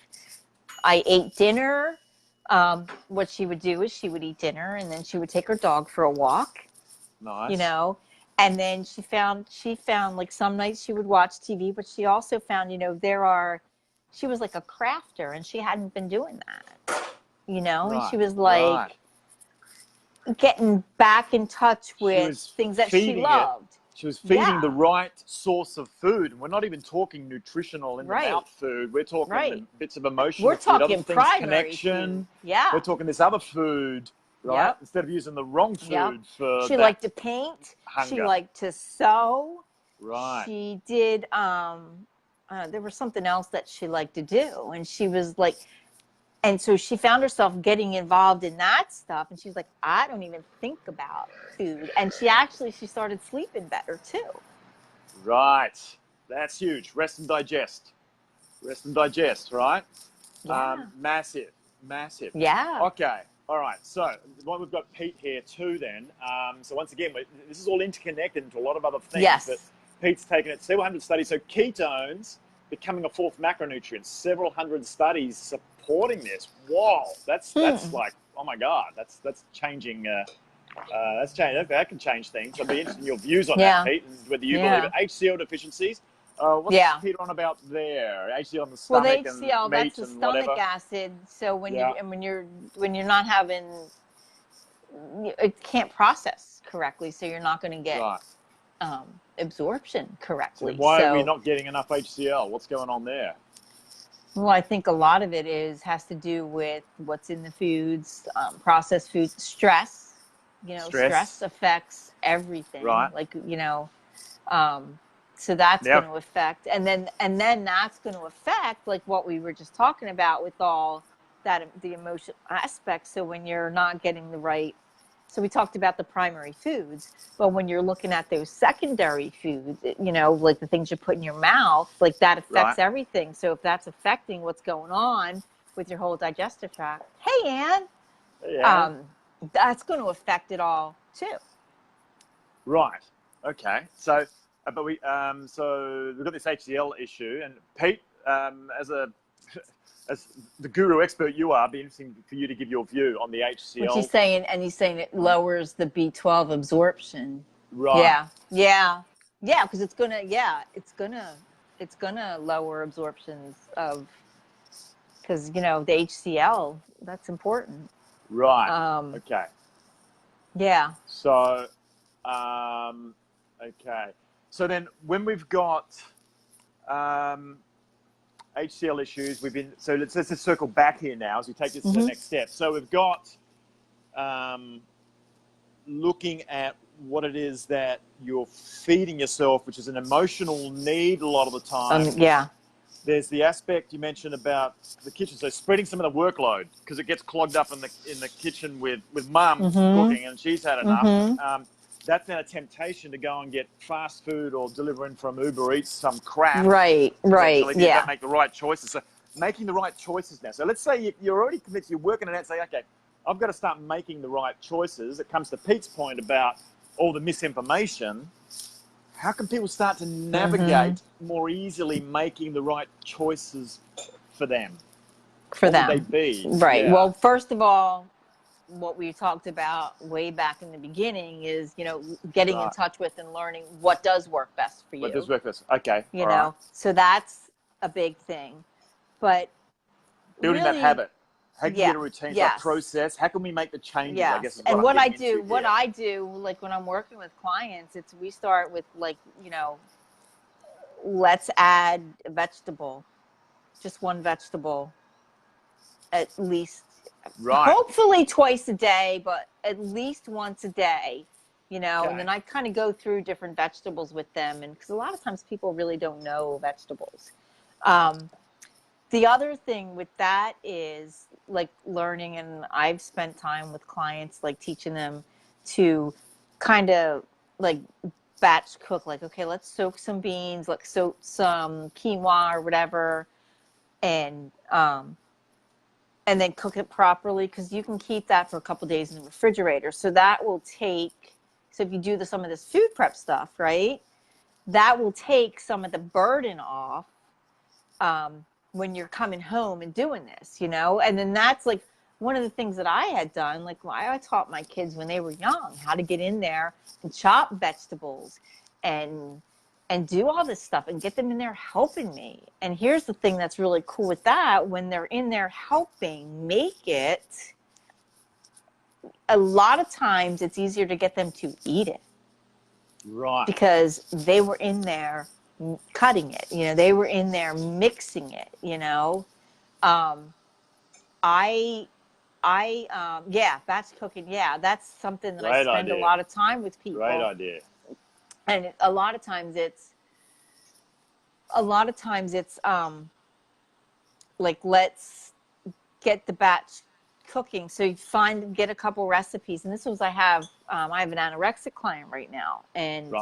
B: I ate dinner. What she would do is she would eat dinner and then she would take her dog for a walk.
A: Nice.
B: You know, and then she found like some nights she would watch TV, but she also found, you know, she was like a crafter and she hadn't been doing that, you know, and she was like getting back in touch with things that she loved.
A: She was feeding the right source of food. And we're not even talking nutritional in the mouth food. We're talking bits of emotional
B: We're
A: food,
B: talking
A: other things, connection.
B: Food. Yeah.
A: We're talking this other food, right?
B: Yep.
A: Instead of using the wrong food for
B: She liked to paint.
A: Hunger.
B: She liked to sew.
A: Right.
B: She did, there was something else that she liked to do. And she was like, and so she found herself getting involved in that stuff. And she's like, I don't even think about food. And she started sleeping better too.
A: Right. That's huge. Rest and digest. Rest and digest, right?
B: Yeah.
A: Massive.
B: Yeah.
A: Okay. All right. So we've got Pete here too then. So once again, this is all interconnected into a lot of other things.
B: Yes.
A: But Pete's taken it several hundred studies. So ketones becoming a fourth macronutrient. Several hundred studies supporting this. Whoa. That's like, oh my God. That's changing That's changed. That can change things. I'd be interested in your views on that,
B: Yeah.
A: Pete, and whether you believe
B: Yeah.
A: it. HCl deficiencies. What's
B: Yeah.
A: Peter on about there? HCl in the
B: Well, the
A: stomach and
B: HCl, that's
A: meat
B: the
A: and
B: stomach
A: whatever.
B: acid. So when
A: Yeah.
B: you're not having, it can't process correctly. So you're not going to get
A: Right.
B: absorption
A: So then
B: correctly.
A: why are we
B: So,
A: not getting enough HCl? What's going on there?
B: well, I think a lot of it has to do with what's in the foods, processed foods, stress. Stress
A: Stress.
B: affects everything.
A: Right.
B: Like, so that's
A: Now,
B: going to affect, and then that's going to affect like what we were just talking about with all that, the emotional aspect. So when you're not getting the right, so we talked about the primary foods, but when you're looking at those secondary foods, like the things you put in your mouth, like that affects
A: right.
B: everything. So if that's affecting what's going on with your whole digestive tract, hey Ann,
A: Yeah.
B: that's going to affect it all too.
A: Right. Okay. So, so we've got this HCl issue, and Pete, as the guru expert you are, it'd be interesting for you to give your view on the HCl.
B: He's saying it lowers the B12 absorption.
A: Right.
B: Yeah, because it's gonna lower absorptions of, because the HCl, that's important.
A: Right. Okay.
B: Yeah.
A: So, okay. So then, when we've got HCl issues, let's just circle back here now as we take this to the next step. So we've got looking at what it is that you're feeding yourself, which is an emotional need a lot of the time.
B: Yeah.
A: There's the aspect you mentioned about the kitchen, so spreading some of the workload because it gets clogged up in the kitchen with mum cooking, and she's had enough. That's then a temptation to go and get fast food or deliver in from Uber Eats some crap.
B: Right.
A: If you
B: Yeah.
A: don't make the right choices. So making the right choices now. So let's say you're already convinced, you're working it out, say, okay, I've got to start making the right choices. It comes to Pete's point about all the misinformation. How can people start to navigate more easily making the right choices for them? What would they be?
B: Right.
A: Yeah.
B: Well, first of all, what we talked about way back in the beginning is, getting in touch with and learning what does work best for you.
A: What does work best? Okay.
B: Right. So that's a big thing. But
A: building
B: really,
A: that habit. How can you get a routine,
B: yes.
A: a process? How can we make the changes?
B: Yes.
A: I guess is
B: what I do,
A: here.
B: like when I'm working with clients, we start with like, let's add a vegetable, just one vegetable, at least, hopefully twice a day, but at least once a day, and then I kind of go through different vegetables with them. And because a lot of times people really don't know vegetables. The other thing with that is like learning, and I've spent time with clients, like teaching them to kind of like batch cook, like, okay, let's soak some beans, let's soak some quinoa or whatever, and then cook it properly, because you can keep that for a couple days in the refrigerator. So that will take, so if you do some of this food prep stuff, right, that will take some of the burden off when you're coming home and doing this, and then that's like one of the things that I had done. Like I taught my kids when they were young how to get in there and chop vegetables and do all this stuff and get them in there helping me. And here's the thing that's really cool with that: when they're in there helping make it, a lot of times it's easier to get them to eat it.
A: Right.
B: Because they were in there cutting it, they were in there mixing it, batch cooking. Yeah, that's something that I spend a lot of time with people.
A: Great idea.
B: And a lot of times it's like, let's get the batch cooking. So you get a couple recipes. And this was, I have an anorexic client right now. And,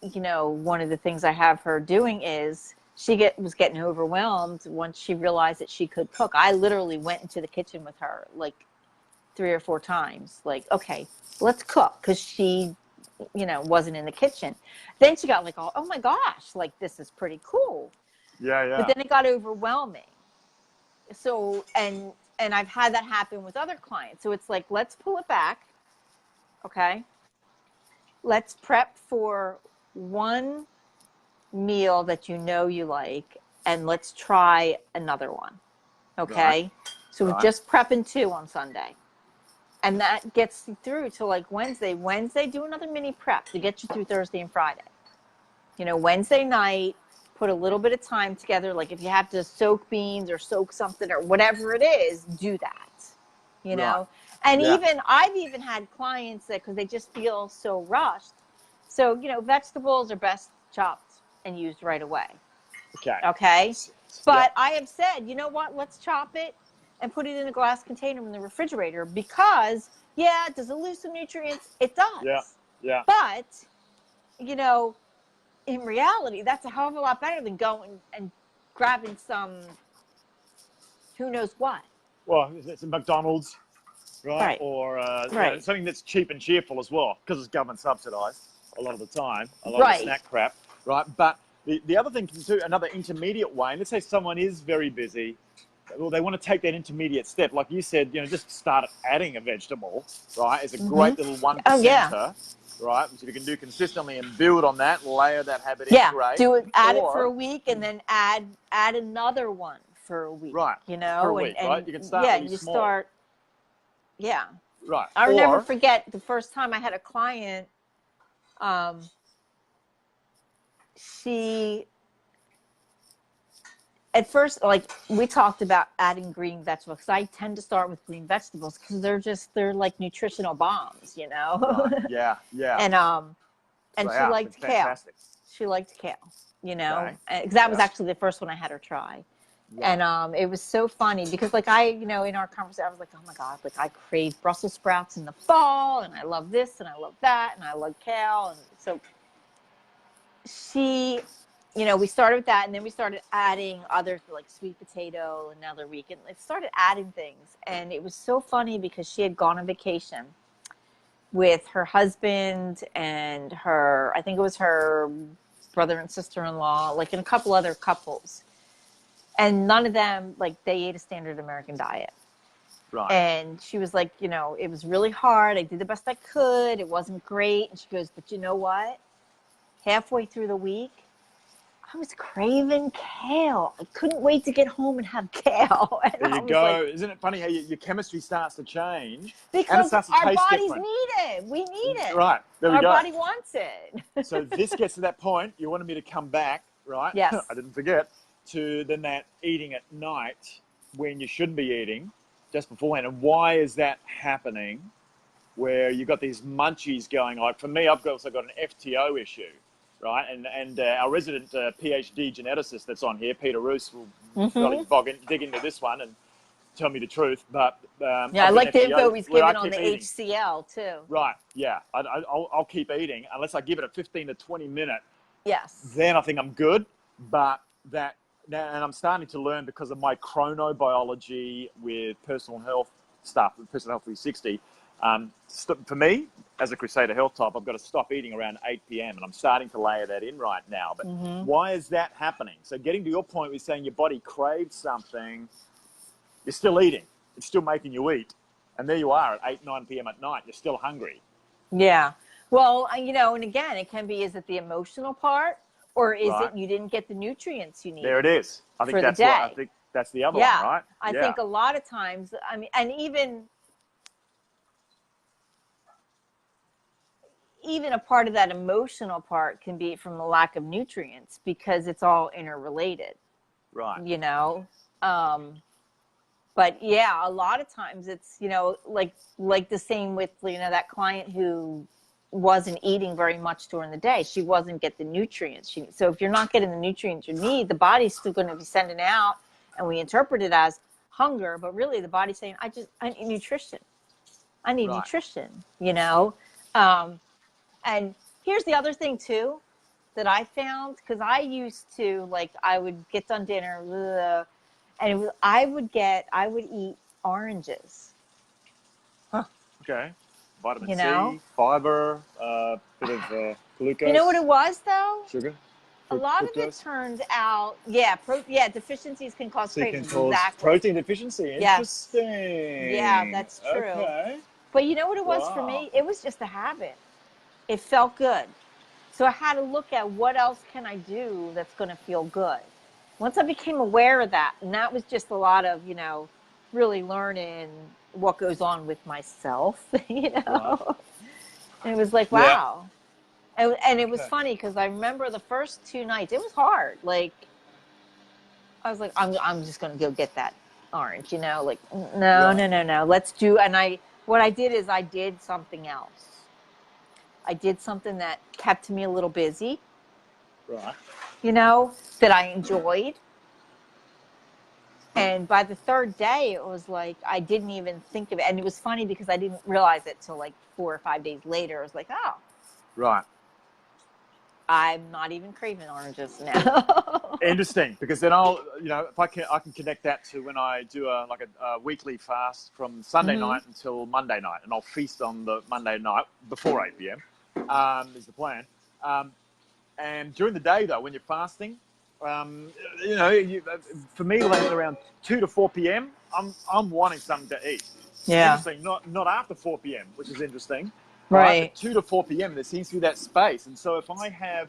B: one of the things I have her doing is she was getting overwhelmed once she realized that she could cook. I literally went into the kitchen with her like 3 or 4 times. Like, okay, let's cook. Because she, wasn't in the kitchen. Then she got like, oh my gosh, like this is pretty cool.
A: Yeah.
B: But then it got overwhelming. So, and I've had that happen with other clients. So it's like, let's pull it back. Okay. Let's prep for one meal that you know you like, and let's try another one. Okay.
A: Right.
B: So we're
A: Right.
B: just prepping 2 on Sunday. And that gets you through to like Wednesday. Wednesday, do another mini prep to get you through Thursday and Friday. You know, Wednesday night, put a little bit of time together. Like if you have to soak beans or soak something or whatever it is, do that. You know, and
A: Yeah.
B: even I've even had clients that because they just feel so rushed. So, you know, vegetables are best chopped and used right away.
A: Okay.
B: Okay.
A: Yeah.
B: But I have said, you know what? Let's chop it and put it in a glass container in the refrigerator because, yeah, does it lose some nutrients? It does.
A: Yeah. Yeah.
B: But, you know, in reality, that's a hell of a lot better than going and grabbing some who knows what.
A: Well, it's a McDonald's, right?
B: Right.
A: Or
B: Right.
A: something that's cheap and cheerful as well, because it's government subsidised a lot of the time, a lot of
B: Right.
A: the snack crap, right? But the other thing too, another intermediate way, and let's say someone is very busy, well, they want to take that intermediate step, like you said, you know, just start adding a vegetable, right? It's a great little 1%,
B: Oh, yeah.
A: right? Which if you can do consistently and build on that, layer that habit in,
B: Yeah.
A: great.
B: Do it, add it for
A: Or-
B: a week and then add another one for a week.
A: Right.
B: You know,
A: For a week,
B: and
A: right? You can start
B: yeah,
A: really
B: you
A: small.
B: start. Yeah.
A: Right.
B: I'll never
A: Or
B: forget the first time I had a client. She at first, like we talked about adding green vegetables because I tend to start with green vegetables because they're like nutritional bombs, you know.
A: right. Yeah. Yeah.
B: And
A: They
B: she
A: are.
B: liked
A: They're
B: kale.
A: fantastic.
B: She liked kale, you know,
A: Okay.
B: because that was
A: Yeah.
B: actually the first one I had her try.
A: Right.
B: And it was so funny because like I, you know, in our conversation, I was like, oh my God, like I crave Brussels sprouts in the fall and I love this and I love that and I love kale. And so she, you know, we started with that and then we started adding others like sweet potato another week and it started adding things. And it was so funny because she had gone on vacation with her husband and her, I think it was her brother and sister-in-law, like and a couple other couples. And none of them, like they ate a standard American diet.
A: Right.
B: And she was like, you know, it was really hard. I did the best I could. It wasn't great. And she goes, but you know what? Halfway through the week, I was craving kale. I couldn't wait to get home and have kale. And
A: There
B: I
A: you
B: was
A: go.
B: like,
A: Isn't it funny how your chemistry starts to change and it
B: because
A: starts to
B: our
A: taste
B: bodies
A: different?
B: need it. We need it.
A: Right. There we
B: Our
A: go.
B: body wants it.
A: So this gets to that point. You wanted me to come back, right?
B: Yes.
A: I didn't forget to then that eating at night when you shouldn't be eating just beforehand. And why is that happening? Where you've got these munchies going. Like for me, I've also got an FTO issue. Right, and our resident PhD geneticist that's on here, Peter Roos, will really dig into this one and tell me the truth. But
B: Yeah, I like the
A: FTO,
B: info he's
A: where I
B: given on
A: keep
B: the
A: eating.
B: HCl too.
A: Right, yeah, I'll keep eating unless I give it a 15 to 20 minute.
B: Yes.
A: Then I think I'm good. But that, and I'm starting to learn because of my chronobiology with personal health stuff, Personal Health 360. For me, as a Crusader Health type, I've got to stop eating around 8 p.m. and I'm starting to layer that in right now. But why is that happening? So getting to your point with saying your body craves something, you're still eating. It's still making you eat. And there you are at 8, 9 p.m. at night. You're still hungry.
B: Yeah. Well, you know, and again, it can be, is it the emotional part or is
A: Right.
B: it you didn't get the nutrients you need?
A: There it is. I think
B: for
A: that's
B: the day.
A: what I think that's the other one, right?
B: I think a lot of times, I mean, and even a part of that emotional part can be from the lack of nutrients because it's all interrelated.
A: Right.
B: You know? But yeah, a lot of times it's, you know, like the same with, you know, that client who wasn't eating very much during the day. She wasn't getting the nutrients. So if you're not getting the nutrients you need, the body's still going to be sending out, and we interpret it as hunger, but really the body's saying, I need nutrition. I need nutrition, you know? And here's the other thing too that I found, because I used to, like, I would get done dinner, and I would eat oranges.
A: Huh. Okay. Vitamin
B: You
A: C,
B: know?
A: fiber, bit of glucose.
B: You know what it was though?
A: Sugar.
B: A lot of it turned out, deficiencies can cause cravings. Exactly.
A: Protein deficiency.
B: Yes.
A: Interesting.
B: Yeah, that's true.
A: Okay.
B: But you know what it was for
A: Wow.
B: me? It was just a habit. It felt good. So I had to look at what else can I do that's going to feel good. Once I became aware of that, and that was just a lot of, really learning what goes on with myself,
A: Right.
B: And it was like,
A: Yeah.
B: wow. And it was
A: Okay.
B: funny because I remember the first 2 nights, it was hard. Like, I was like, I'm just going to go get that orange, like, no,
A: Right.
B: no, no, no, what I did is I did something else. I did something that kept me a little busy,
A: Right.
B: that I enjoyed. And by the third day, it was like I didn't even think of it. And it was funny because I didn't realize it till like 4 or 5 days later. I was like, oh,
A: Right.
B: I'm not even craving oranges now.
A: Interesting, because then I'll, if I can connect that to when I do a weekly fast from Sunday night until Monday night, and I'll feast on the Monday night before 8 p.m. Is the plan. And during the day though, when you're fasting, for me, like around 2 to 4 p.m., I'm wanting something to eat.
B: Yeah.
A: Interesting, not after 4 p.m., which is interesting.
B: Right.
A: But 2 to 4 p.m., there seems to be that space. And so if I have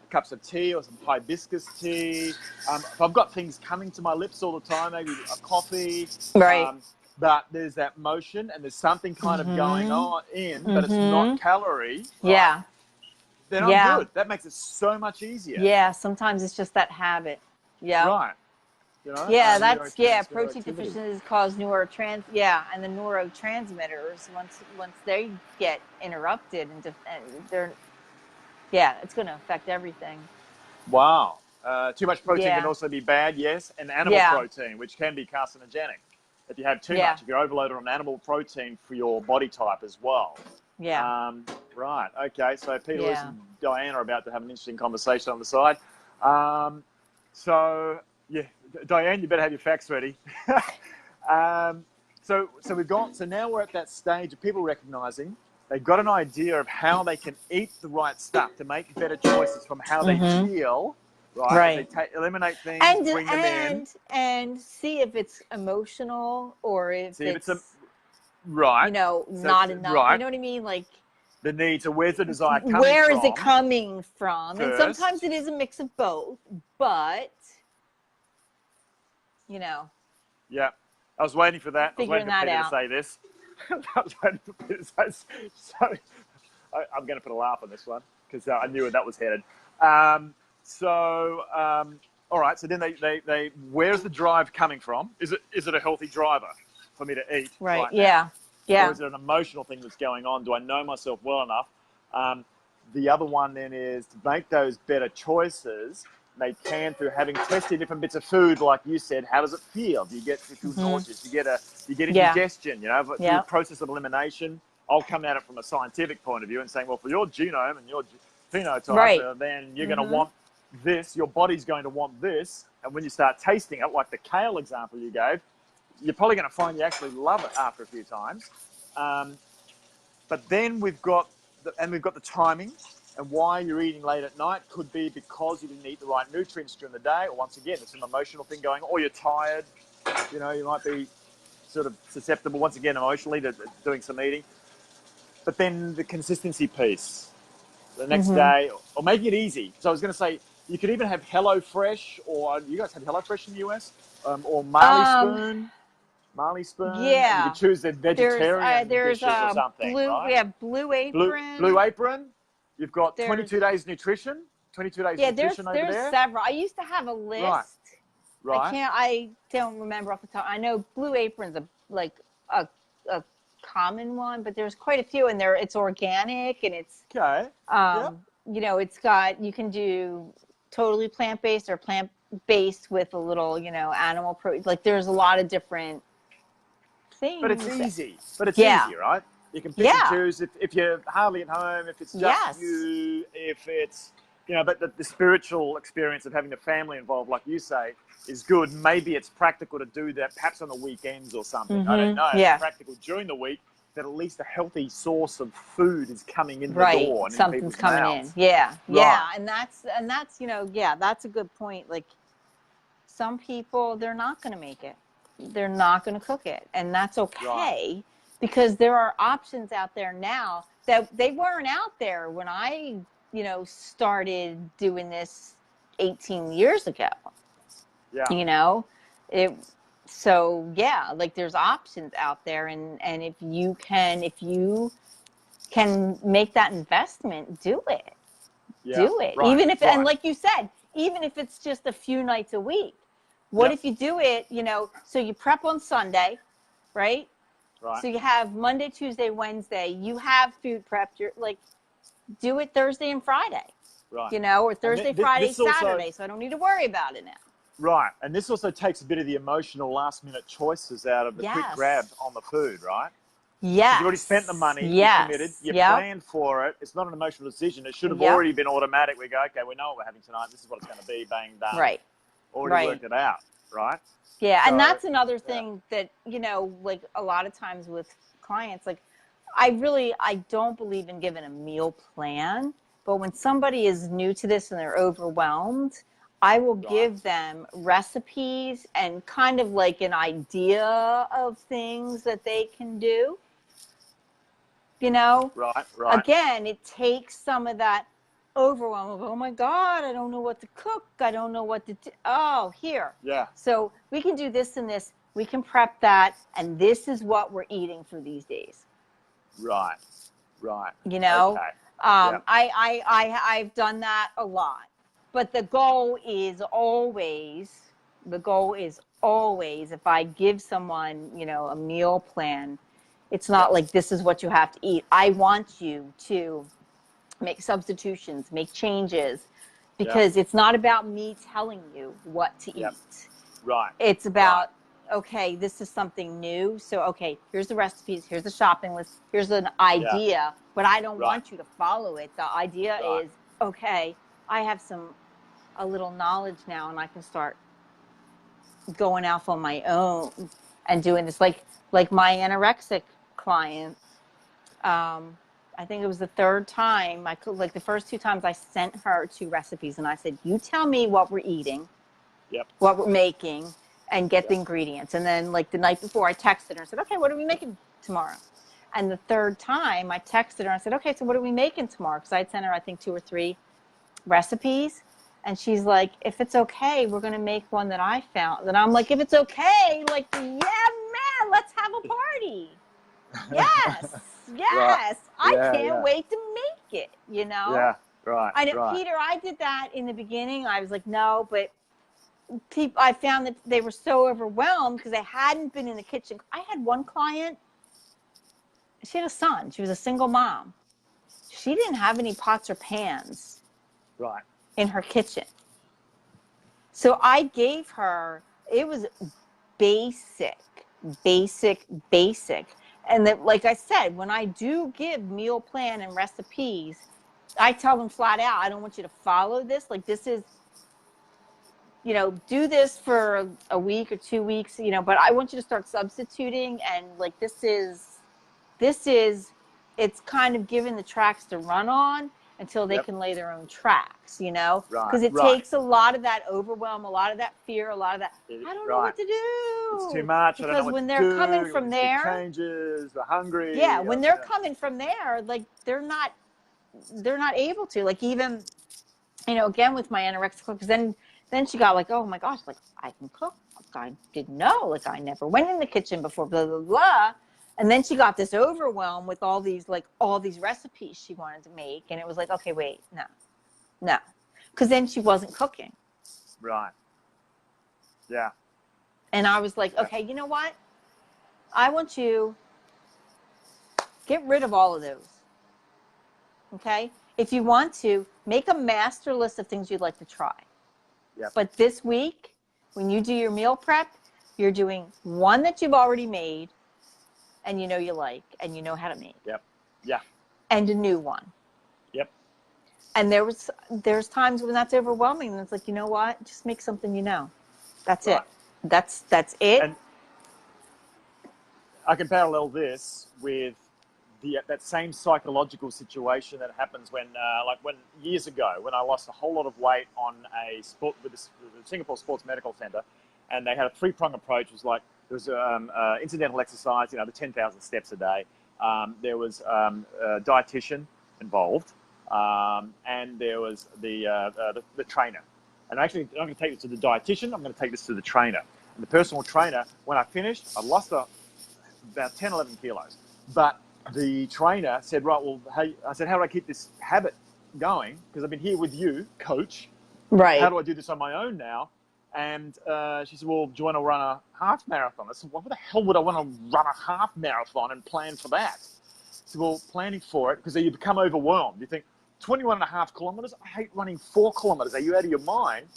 A: cups of tea or some hibiscus tea, if I've got things coming to my lips all the time, maybe a coffee,
B: Right.
A: but there's that motion and there's something kind of going on but it's not calorie, right?
B: Yeah.
A: Then I'm
B: Yeah.
A: good. That makes it so much easier.
B: Yeah. Sometimes it's just that habit. Yeah.
A: Right. Neurotransmitter
B: Protein
A: activity.
B: deficiencies cause and the neurotransmitters once they get interrupted and they're it's going to affect everything.
A: Wow. Too much protein can
B: Yeah.
A: also be bad, yes, and animal protein, which can be carcinogenic if you have too much. If you're overloaded on animal protein for your body type as well.
B: Yeah.
A: Right. Okay. So Peter Lewis
B: Yeah.
A: and Diane are about to have an interesting conversation on the side. So yeah, Diane, you better have your facts ready. So we've got. So now we're at that stage of people recognizing they've got an idea of how they can eat the right stuff to make better choices from how they feel. Right. As they eliminate things, bring them in,
B: and see if it's emotional or if
A: see if
B: it's
A: right.
B: not enough.
A: Right.
B: You know what I mean? Like
A: the need. So where's the desire coming
B: where
A: from?
B: is it coming from?
A: First.
B: And sometimes it is a mix of both, but
A: Yeah. I was waiting for that. I was waiting for Peter
B: out.
A: to say this. I was waiting for Peter to say this. So I'm going to put a laugh on this one because I knew where that was headed. All right. So then they where's the drive coming from? Is it a healthy driver for me to eat?
B: Right.
A: Now?
B: Yeah.
A: Or is it an emotional thing that's going on? Do I know myself well enough? The other one then is to make those better choices. They can through having tested different bits of food, like you said. How does it feel? Do you feel nauseous? Do you get indigestion? Through the process of elimination. I'll come at it from a scientific point of view and saying, well, for your genome and your phenotype, then you're going to want this. Your body's going to want this. And when you start tasting it, like the kale example you gave, you're probably going to find you actually love it after a few times. But then we've got the timing. And why you're eating late at night could be because you didn't eat the right nutrients during the day, or once again, there's some emotional thing going on, or you're tired. You might be sort of susceptible, once again, emotionally to doing some eating. But then the consistency piece, the next day, or making it easy. So I was going to say, you could even have HelloFresh, or you guys have HelloFresh in the US, or Marley Spoon.
B: Yeah.
A: And you could choose the vegetarian dishes or something, right?
B: We have Blue Apron.
A: Blue Apron. You've got 22 days nutrition. 22 days nutrition over there.
B: There's several. I used to have a list.
A: Right.
B: I don't remember off the top. I know Blue Apron's a common one, but there's quite a few, and it's organic and it's
A: okay.
B: It's got, you can do totally plant-based or plant-based with a little, animal protein. Like there's a lot of different things.
A: But it's easy. Easy, right? You can pick and choose if you're hardly at home, if it's just you, if it's, but the spiritual experience of having the family involved, like you say, is good. Maybe it's practical to do that, perhaps on the weekends or something. I don't know. It's practical during the week, that at least a healthy source of food is coming in the door. And
B: something's coming
A: mouths.
B: in. Yeah. And that's, that's a good point. Like some people, they're not going to make it. They're not going to cook it. And that's okay. because there are options out there now that they weren't out there when I, started doing this 18 years ago.
A: Yeah.
B: It so yeah, like there's options out there, and if you can make that investment, do it.
A: Yeah.
B: Do it.
A: Right.
B: Even if,
A: Right.
B: and like you said, even if it's just a few nights a week. What
A: Yep.
B: if you do it, so you prep on Sunday, right?
A: Right.
B: So you have Monday, Tuesday, Wednesday, you have food prep, you're like, do it Thursday and Friday,
A: Right.
B: Or Thursday, Friday,
A: This also,
B: Saturday, so I don't need to worry about it now.
A: right. And this also takes a bit of the emotional last minute choices out of the quick
B: Yes.
A: grab on the food, right?
B: Yes.
A: You've already spent the money,
B: yes.
A: you committed, you
B: yep.
A: planned for it. It's not an emotional decision. It should have
B: Yep.
A: already been automatic. We go, okay, we know what we're having tonight. This is what it's going to be. Bang, done.
B: Right.
A: Already
B: right.
A: worked it out, right?
B: Yeah,
A: So,
B: and that's another thing that, like a lot of times with clients, like I don't believe in giving a meal plan, but when somebody is new to this and they're overwhelmed, I will give them recipes and kind of like an idea of things that they can do.
A: Right.
B: Again, it takes some of that overwhelm of, oh my God, I don't know what to cook. I don't know what to do. Oh, here.
A: Yeah.
B: So we can do this and this. We can prep that. And this is what we're eating for these days.
A: Right. Okay.
B: Yep. I've done that a lot. But the goal is always, if I give someone, a meal plan, it's not like this is what you have to eat. I want you to make substitutions, make changes, because it's not about me telling you what to eat.
A: Right.
B: It's about, okay, this is something new. So, okay, here's the recipes, here's the shopping list, here's an idea, but I don't want you to follow it. The idea is, okay, I have a little knowledge now, and I can start going off on my own and doing this. Like my anorexic client, I think it was the third time, the first two times I sent her 2 recipes, and I said, you tell me what we're eating, what we're making, and get the ingredients. And then like the night before, I texted her and said, okay, what are we making tomorrow? And the third time I texted her and I said, okay, so what are we making tomorrow? Because I'd sent her, I think, 2 or 3 recipes. And she's like, if it's okay, we're going to make one that I found. And I'm like, if it's okay, like, yeah, man, let's have a party. Yes. I can't wait to make it,
A: Yeah, right.
B: I know, Peter, I did that in the beginning. I was like, no, but I found that they were so overwhelmed because they hadn't been in the kitchen. I had one client, she had a son. She was a single mom. She didn't have any pots or pans in her kitchen. So I gave her, it was basic. And that, like I said, when I do give meal plan and recipes, I tell them flat out, I don't want you to follow this. Like, this is, do this for a week or 2 weeks, but I want you to start substituting. And like, this is, it's kind of given the tracks to run on until they can lay their own tracks, because it takes a lot of that overwhelm, a lot of that fear, a lot of that, I don't know what to do.
A: It's too much.
B: Because
A: I don't know what
B: when
A: to
B: they're
A: do.
B: coming from there,
A: changes, they're hungry.
B: Yeah, when they're coming from there, like they're not able to. Like, even, again with my anorexic, because then she got like, oh my gosh, like I can cook. Like, I didn't know. Like, I never went in the kitchen before. Blah blah blah. And then she got this overwhelm with all these recipes she wanted to make, and it was like, okay, wait, no, because then she wasn't cooking.
A: Right. Yeah.
B: And I was like, okay, you know what? I want you get rid of all of those. Okay? If you want to, make a master list of things you'd like to try.
A: Yep.
B: But this week, when you do your meal prep, you're doing one that you've already made and you like and you know how to make.
A: Yep. Yeah.
B: And a new one.
A: Yep.
B: And there's times when that's overwhelming, and it's like, you know what? Just make something That's it. That's it.
A: And I can parallel this with that same psychological situation that happens when years ago, when I lost a whole lot of weight on a sport with the Singapore Sports Medical Centre, and they had a 3-prong approach. It was like, There was incidental exercise, the 10,000 steps a day. There was a dietitian involved, and there was the trainer. And actually, I'm going to take this to the dietitian. I'm going to take this to the trainer. And the personal trainer, when I finished, I lost about 10, 11 kilos. But the trainer said, right, well, hey, I said, how do I keep this habit going? Because I've been here with you, coach.
B: Right.
A: How do I do this on my own now? And she said, well, do you want to run a half marathon? I said, well, what the hell would I want to run a half marathon and plan for that? I said, well, planning for it, because you become overwhelmed. You think, 21.5 kilometers? I hate running 4 kilometers. Are you out of your mind?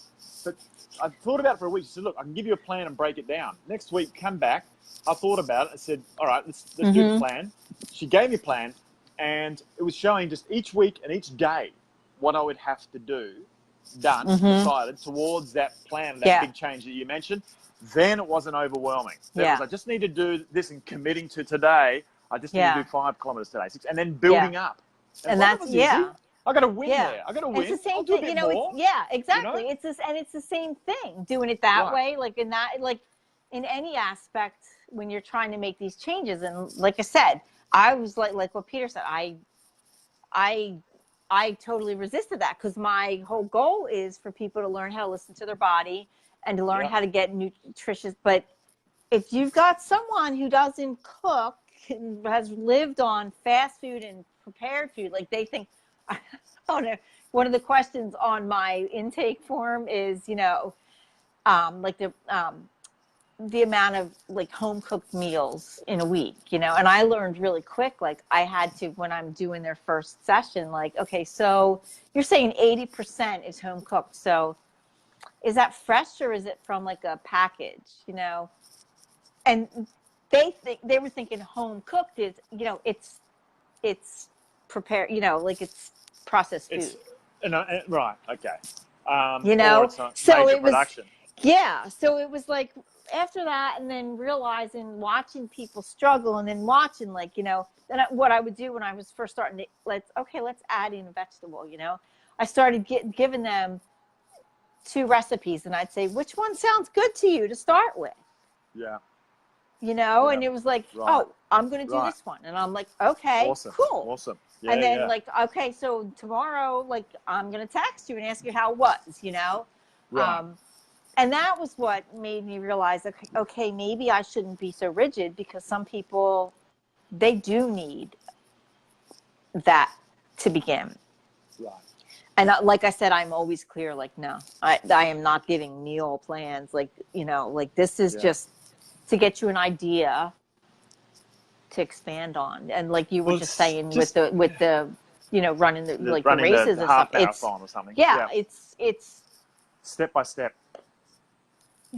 A: But I thought about it for a week. She said, look, I can give you a plan and break it down. Next week, come back. I thought about it. I said, all right, let's do the plan. She gave me a plan, and it was showing just each week and each day what I would have to do, decided towards that plan, that big change that you mentioned. Then it wasn't overwhelming. Then it was, I just need to do this, and committing to today, I just need to do 5 kilometers today, 6, and then building up.
B: And that's,
A: I got to win there. I got to win.
B: It's the same
A: I'll do
B: thing,
A: a bit more,
B: exactly. It's this, and it's the same thing. Doing it that way, like in any aspect when you're trying to make these changes. And like I said, I was like what Peter said. I totally resisted that, because my whole goal is for people to learn how to listen to their body and to learn how to get nutritious. But if you've got someone who doesn't cook, has lived on fast food and prepared food, like they think, oh no. One of the questions on my intake form is, like the amount of like home cooked meals in a week, and I learned really quick, like I had to, when I'm doing their first session, like, okay, so you're saying 80% is home cooked. So is that fresh, or is it from like a package, And they were thinking home cooked is, it's prepared, like it's processed food.
A: Right. Okay.
B: So it was
A: production.
B: So it was like after that, and then realizing, watching people struggle, and then watching, like, then what I would do when I was first starting to, let's add in a vegetable, I started giving them 2 recipes, and I'd say, which one sounds good to you to start with? And it was like, oh, I'm going to do this one. And I'm like, okay, cool.
A: Awesome.
B: And then like, okay, so tomorrow, like, I'm going to text you and ask you how it was, and that was what made me realize, okay, maybe I shouldn't be so rigid, because some people, they do need that to begin.
A: Right.
B: And like I said, I'm always clear, like, no, I am not giving meal plans. Like, like this is just to get you an idea to expand on. And like you were just saying, with the running the races and stuff.
A: It's or something.
B: It's
A: step by step.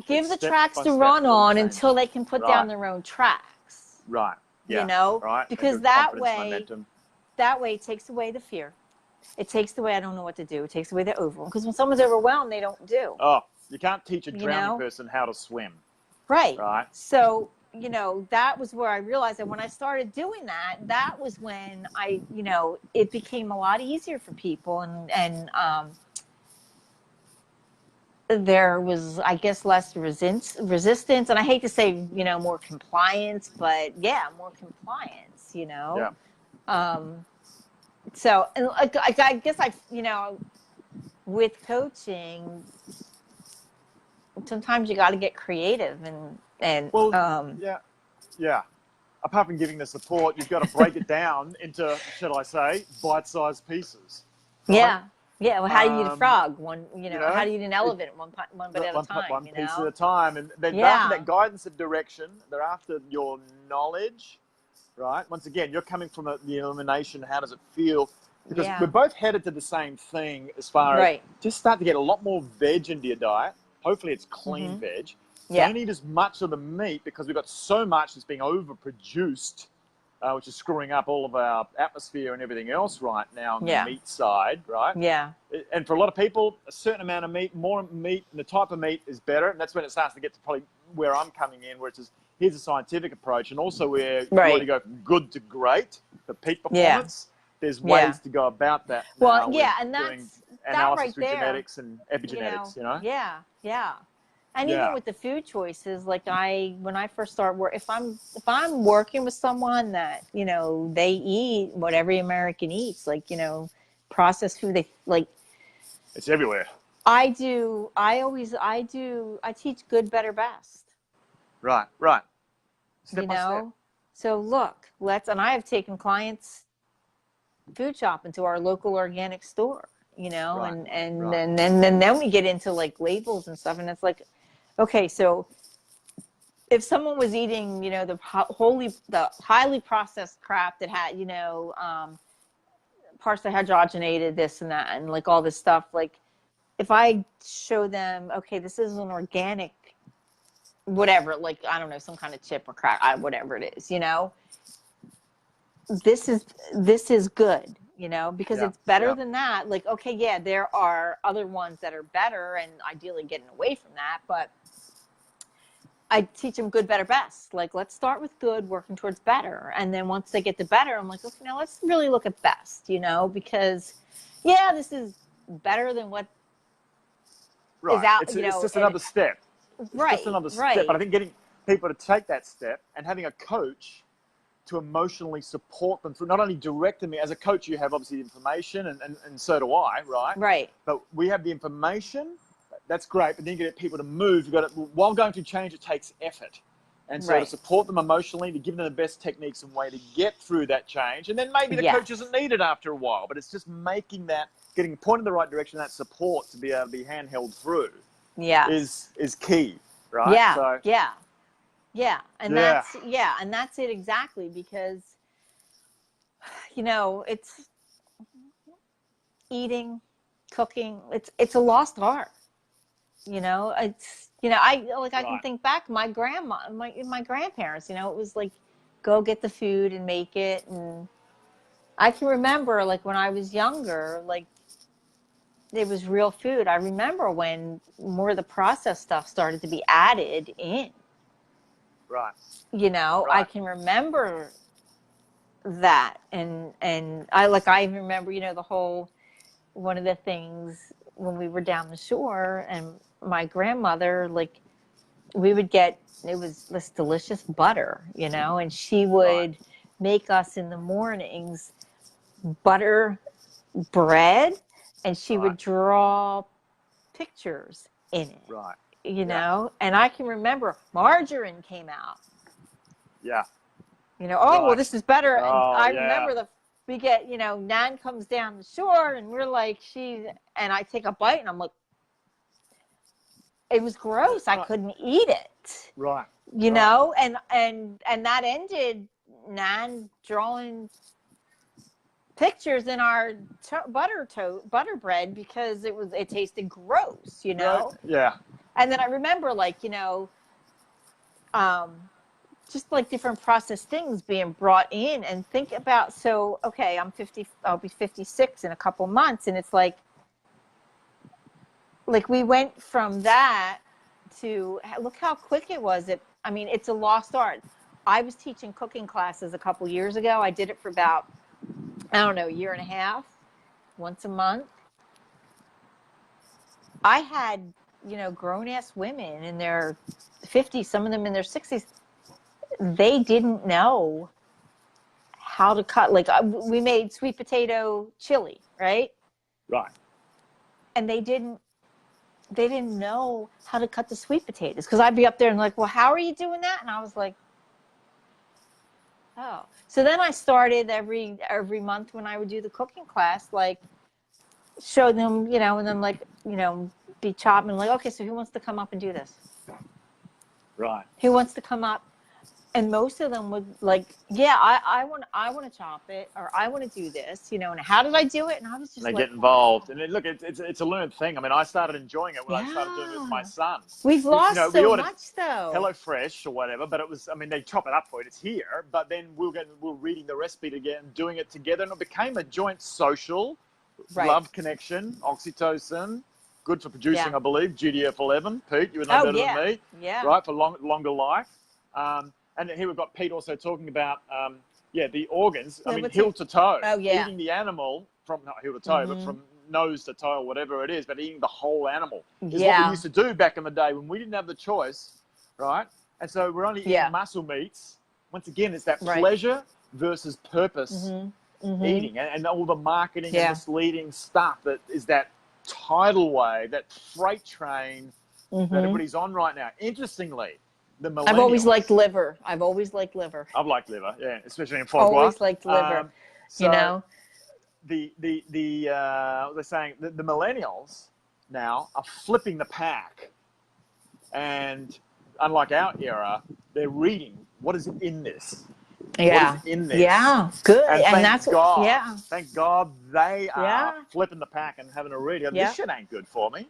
B: Give the tracks to run on until they can put down their own tracks.
A: Right. Yeah. Right.
B: Because that way it takes away the fear. It takes away, I don't know what to do. It takes away the overwhelm. Because when someone's overwhelmed, they don't do.
A: Oh, you can't teach a drowning person how to swim.
B: Right.
A: Right.
B: So, that was where I realized that when I started doing that, that was when I, it became a lot easier for people. And there was, I guess, less resistance. And I hate to say, more compliance, but more compliance,
A: Yeah.
B: So, and I guess with coaching, sometimes you got to get creative
A: Apart from giving the support, you've got to break it down into, shall I say, bite-sized pieces. Right?
B: Yeah. Well, how do you eat a frog? How do you eat an elephant one bit at a time?
A: One piece at a time. And they're after that guidance and direction. They're after your knowledge, right? Once again, you're coming from the elimination. How does it feel? Because we're both headed to the same thing, as far as just start to get a lot more veg into your diet. Hopefully it's clean veg. Don't eat as much of the meat, because we've got so much that's being overproduced, which is screwing up all of our atmosphere and everything else right now on the meat side, right?
B: Yeah.
A: And for a lot of people, a certain amount of meat, more meat, and the type of meat is better. And that's when it starts to get to probably where I'm coming in, where it's just, here's a scientific approach, and also where you want to go from good to great, the peak performance. There's ways to go about that.
B: Well, and that's
A: analysis
B: right
A: through
B: there.
A: genetics and epigenetics,
B: Yeah. And even
A: Yeah.
B: with the food choices, like when I first start work, if I'm working with someone that, you know, they eat what every American eats, like, you know, processed food, they like,
A: It's everywhere.
B: I teach good, better, best,
A: Right. Right.
B: you
A: Step by step.
B: know? So look, and I have taken clients food shopping to our local organic store, you know,
A: Right.
B: and
A: Right.
B: then we get into like labels and stuff. And it's like, okay, so if someone was eating, you know, the highly processed crap that had, you know, partially hydrogenated, this and that, and like all this stuff, like if I show them, okay, this is an organic, whatever, like, I don't know, some kind of chip or crack, whatever it is, you know, this is good, you know, because
A: Yeah.
B: it's better
A: Yeah.
B: than that. Like, okay, yeah, there are other ones that are better and ideally getting away from that, but I teach them good, better, best. Like, let's start with good, working towards better. And then once they get to better, I'm like, okay, now let's really look at best, you know, because yeah, this is better than what is
A: Right.
B: out,
A: It's
B: you
A: it's
B: know,
A: just
B: and
A: another step. It's just
B: right,
A: another step. But I
B: right.
A: think getting people to take that step and having a coach to emotionally support them through, not only direct them, as a coach, you have obviously the information, and so do I, right?
B: Right.
A: But we have the information, that's great, but then you get people to move. You've got to, while going through change, it takes effort. And so to
B: Right.
A: support them emotionally, to give them the best techniques and way to get through that change. And then maybe the coach
B: Yes.
A: isn't needed after a while, but it's just making that, getting pointed in the right direction, that support to be able to be handheld through
B: Yes.
A: is key, right?
B: Yeah.
A: So,
B: Yeah. Yeah.
A: yeah,
B: And that's it exactly, because, you know, it's eating, cooking, it's a lost art. You know, it's, you know, I can
A: right,
B: think back, my grandma, my grandparents, you know, it was like, go get the food and make it. And I can remember, like, when I was younger, like, it was real food. I remember when more of the processed stuff started to be added in,
A: right,
B: you know, I
A: right,
B: can remember that. And I even remember, you know, the whole, one of the things when we were down the shore, and my grandmother, like, we would get, it was this delicious butter, you know, and she
A: right,
B: would make us in the mornings butter bread, and she
A: right,
B: would draw pictures in it,
A: right.
B: you
A: Yeah,
B: know. And I can remember margarine came out,
A: yeah,
B: you know, oh, well,
A: right.
B: this is better. And
A: Oh,
B: I
A: yeah,
B: remember we get, you know, Nan comes down the shore, and we're like, and I take a bite, and I'm like, it was gross. I
A: right,
B: couldn't eat it,
A: right,
B: you
A: right.
B: know. And that ended Nan drawing pictures in our butter bread, because it tasted gross, you
A: Right,
B: know.
A: yeah,
B: And then I remember, like, you know, just like different processed things being brought in. And think about, so okay, I'm 50, I'll be 56 in a couple months, and it's like we went from that to, look how quick it was. I mean, it's a lost art. I was teaching cooking classes a couple years ago. I did it for about, I don't know, a year and a half, once a month. I had, you know, grown ass women in their 50s, some of them in their 60s. They didn't know how to cut. Like, we made sweet potato chili, right?
A: right.
B: And they didn't know how to cut the sweet potatoes, because I'd be up there and like, well, how are you doing that? And I was like, oh. So then I started every month when I would do the cooking class, like, show them, you know, and then, like, you know, be chopping, like, okay, so who wants to come up and do this?
A: Right.
B: Who wants to come up? And most of them would, like, yeah, I want to chop it, or I want to do this, you know. And how did I do it? And I was
A: And
B: just
A: they
B: like,
A: get involved.
B: wow,
A: And then, look, it's a learned thing. I mean, I started enjoying it when I started doing it with my
B: yeah.
A: son.
B: We've
A: You know,
B: lost
A: we
B: so
A: ordered
B: much, though.
A: HelloFresh or whatever, but it was, I mean, they chop it up for it. It's here. But then we were reading the recipe together and doing it together. And it became a joint social
B: Right.
A: love connection, oxytocin, good for
B: Yeah.
A: producing, I believe, GDF11. Pete, you would know
B: Oh,
A: better than
B: yeah.
A: me.
B: Yeah.
A: Right, for longer life. And here we've got Pete also talking about, the organs. I mean,
B: What's
A: heel
B: it?
A: to toe,
B: Oh, yeah.
A: eating the animal from, not heel to toe, but
B: Mm-hmm.
A: from nose to toe, whatever it is, but eating the whole animal is what
B: Yeah.
A: we used to do back in the day when we didn't have the choice, right? And so we're only eating muscle meats. Once again, it's that pleasure versus purpose eating, and all the marketing and misleading stuff that is that tidal wave, that freight train that everybody's on right now. Interestingly, the millennials.
B: I've always liked liver. I've liked liver,
A: yeah, especially in foie gras.
B: Always liked liver.
A: So,
B: you know,
A: they're saying the millennials now are flipping the pack, and unlike our era, they're reading what is in this.
B: Yeah.
A: What is in this?
B: Yeah. Good.
A: And
B: that's
A: God,
B: yeah.
A: Thank God they are flipping the pack and having a read. This shit ain't good for me.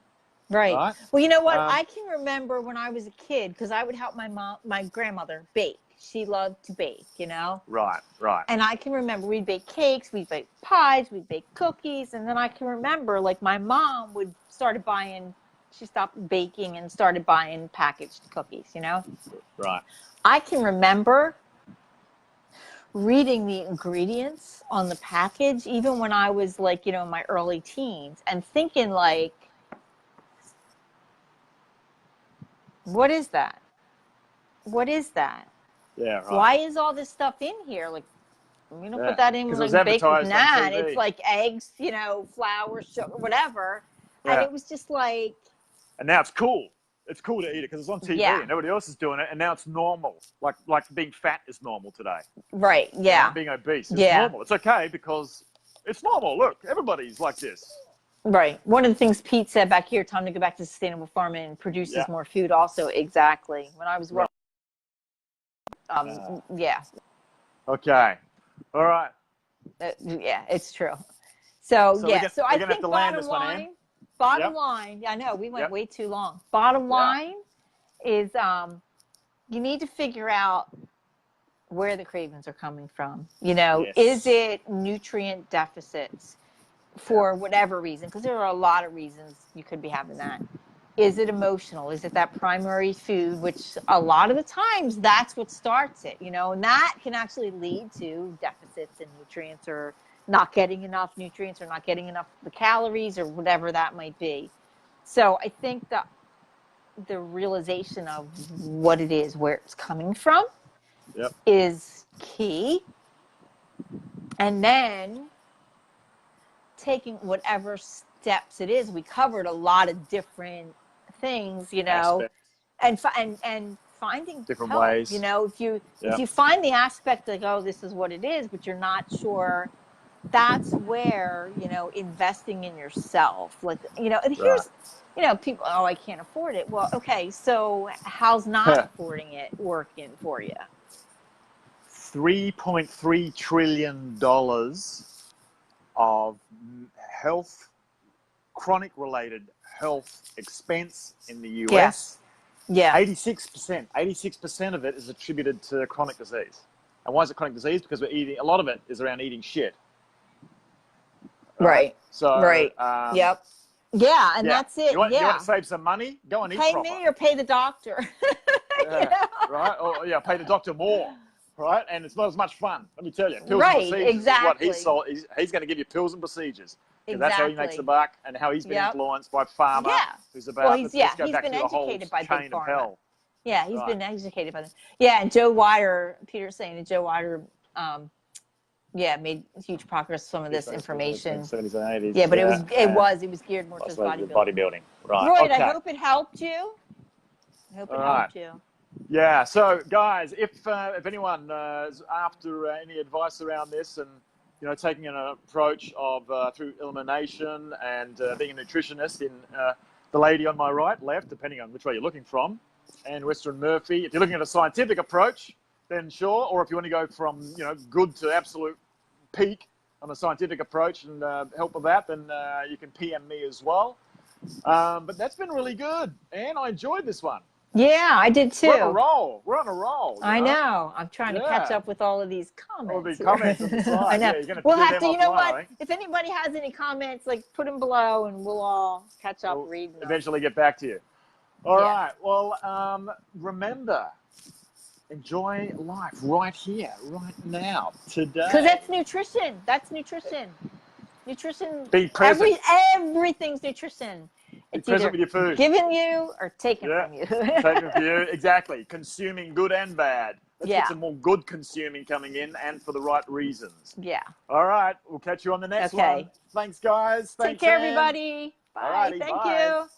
B: Right. Well, you know what? I can remember when I was a kid, because I would help my grandmother bake. She loved to bake, you know?
A: Right.
B: And I can remember we'd bake cakes, we'd bake pies, we'd bake cookies. And then I can remember, like, my mom she stopped baking and started buying packaged cookies, you know?
A: Right.
B: I can remember reading the ingredients on the package, even when I was, like, you know, in my early teens, and thinking, like, what is that? What is that?
A: Yeah, right.
B: Why is all this stuff in here? Like, we don't put that in when
A: I
B: bake with Nan. It's like eggs, you know, flour, sugar, whatever. And it was just like.
A: And now it's cool. It's cool to eat it because it's on TV and nobody else is doing it. And now it's normal. Like being fat is normal today.
B: Right. Yeah.
A: Being obese is normal. It's okay because it's normal. Look, everybody's like this. Right.
B: One of the things Pete said back here, time to go back to sustainable farming and produces more food also. Exactly. When I was working.
A: Okay. All right.
B: Yeah, it's true. So I think bottom line, I know we went way too long. Bottom line is you need to figure out where the cravings are coming from. You know, is it nutrient deficits for whatever reason? Because there are a lot of reasons you could be having that. Is it emotional? Is it that primary food, which a lot of the times that's what starts it, you know, and that can actually lead to deficits in nutrients or not getting enough nutrients or not getting enough of the calories or whatever that might be. So I think that the realization of what it is, where it's coming from is key. And then taking whatever steps it is. We covered a lot of different things, you know, and finding
A: different
B: help,
A: ways.
B: you know, if you find the aspect like, oh, this is what it is, but you're not sure, that's where, you know, investing in yourself, like, you know, and here's, you know, people, oh, I can't afford it. Well, okay, so how's not affording it working for you?
A: $3.3 trillion of chronic-related health expense in the US.
B: Yeah.
A: 86% of it is attributed to chronic disease. And why is it chronic disease? Because a lot of it is around eating shit.
B: Right.
A: So,
B: yep. Yeah, and that's it.
A: You want to save some money? Go and eat proper.
B: Pay me or pay the doctor.
A: Right? Or pay the doctor more. Right? And it's not as much fun. Let me tell you. Pills and procedures is what he sold. He's going to give you pills and procedures. Exactly. That's how he makes the buck and how he's been influenced by pharma. Who's about,
B: he's
A: let's go
B: been
A: back to the whole
B: educated by
A: chain
B: big
A: of
B: pharma.
A: hell.
B: Yeah, he's been educated by them. Yeah, and Joe Weider, Peter's saying that Joe Weider, made huge progress with some of this information.
A: 70s and 80s.
B: Yeah, but it was geared more towards bodybuilding.
A: Right.
B: Royd, okay. I hope it helped you. Helped you.
A: Yeah. So, guys, if anyone is after any advice around this and, you know, taking an approach of through elimination and being a nutritionist in the lady on my left, depending on which way you're looking from, Ann Wenstrom Murphy. If you're looking at a scientific approach, then sure. Or if you want to go from, you know, good to absolute peak on a scientific approach and help with that, then you can PM me as well. But that's been really good. And I enjoyed this one.
B: Yeah, I did too.
A: We're on a roll.
B: I know. I'm trying to catch up with all of these comments.
A: All the comments on the side.
B: I know.
A: Yeah, you're
B: we'll have to, you know what? If anybody has any comments, like put them below and we'll all catch up, read them.
A: Eventually get back to you. All right. Well, remember, enjoy life right here, right now, today.
B: Because that's nutrition. Nutrition.
A: Be present.
B: Everything's nutrition.
A: Be
B: It's
A: present
B: either
A: with your food.
B: given you or taken
A: Yeah.
B: from you.
A: Taken for you. Exactly. Consuming good and bad. Let's
B: Yeah.
A: get some more good consuming coming in and for the right reasons.
B: Yeah.
A: All right. We'll catch you on the next
B: Okay.
A: one. Thanks, guys.
B: Take
A: Thanks,
B: care,
A: Ann.
B: everybody.
A: All
B: Bye.
A: righty.
B: Thank
A: Bye.
B: you.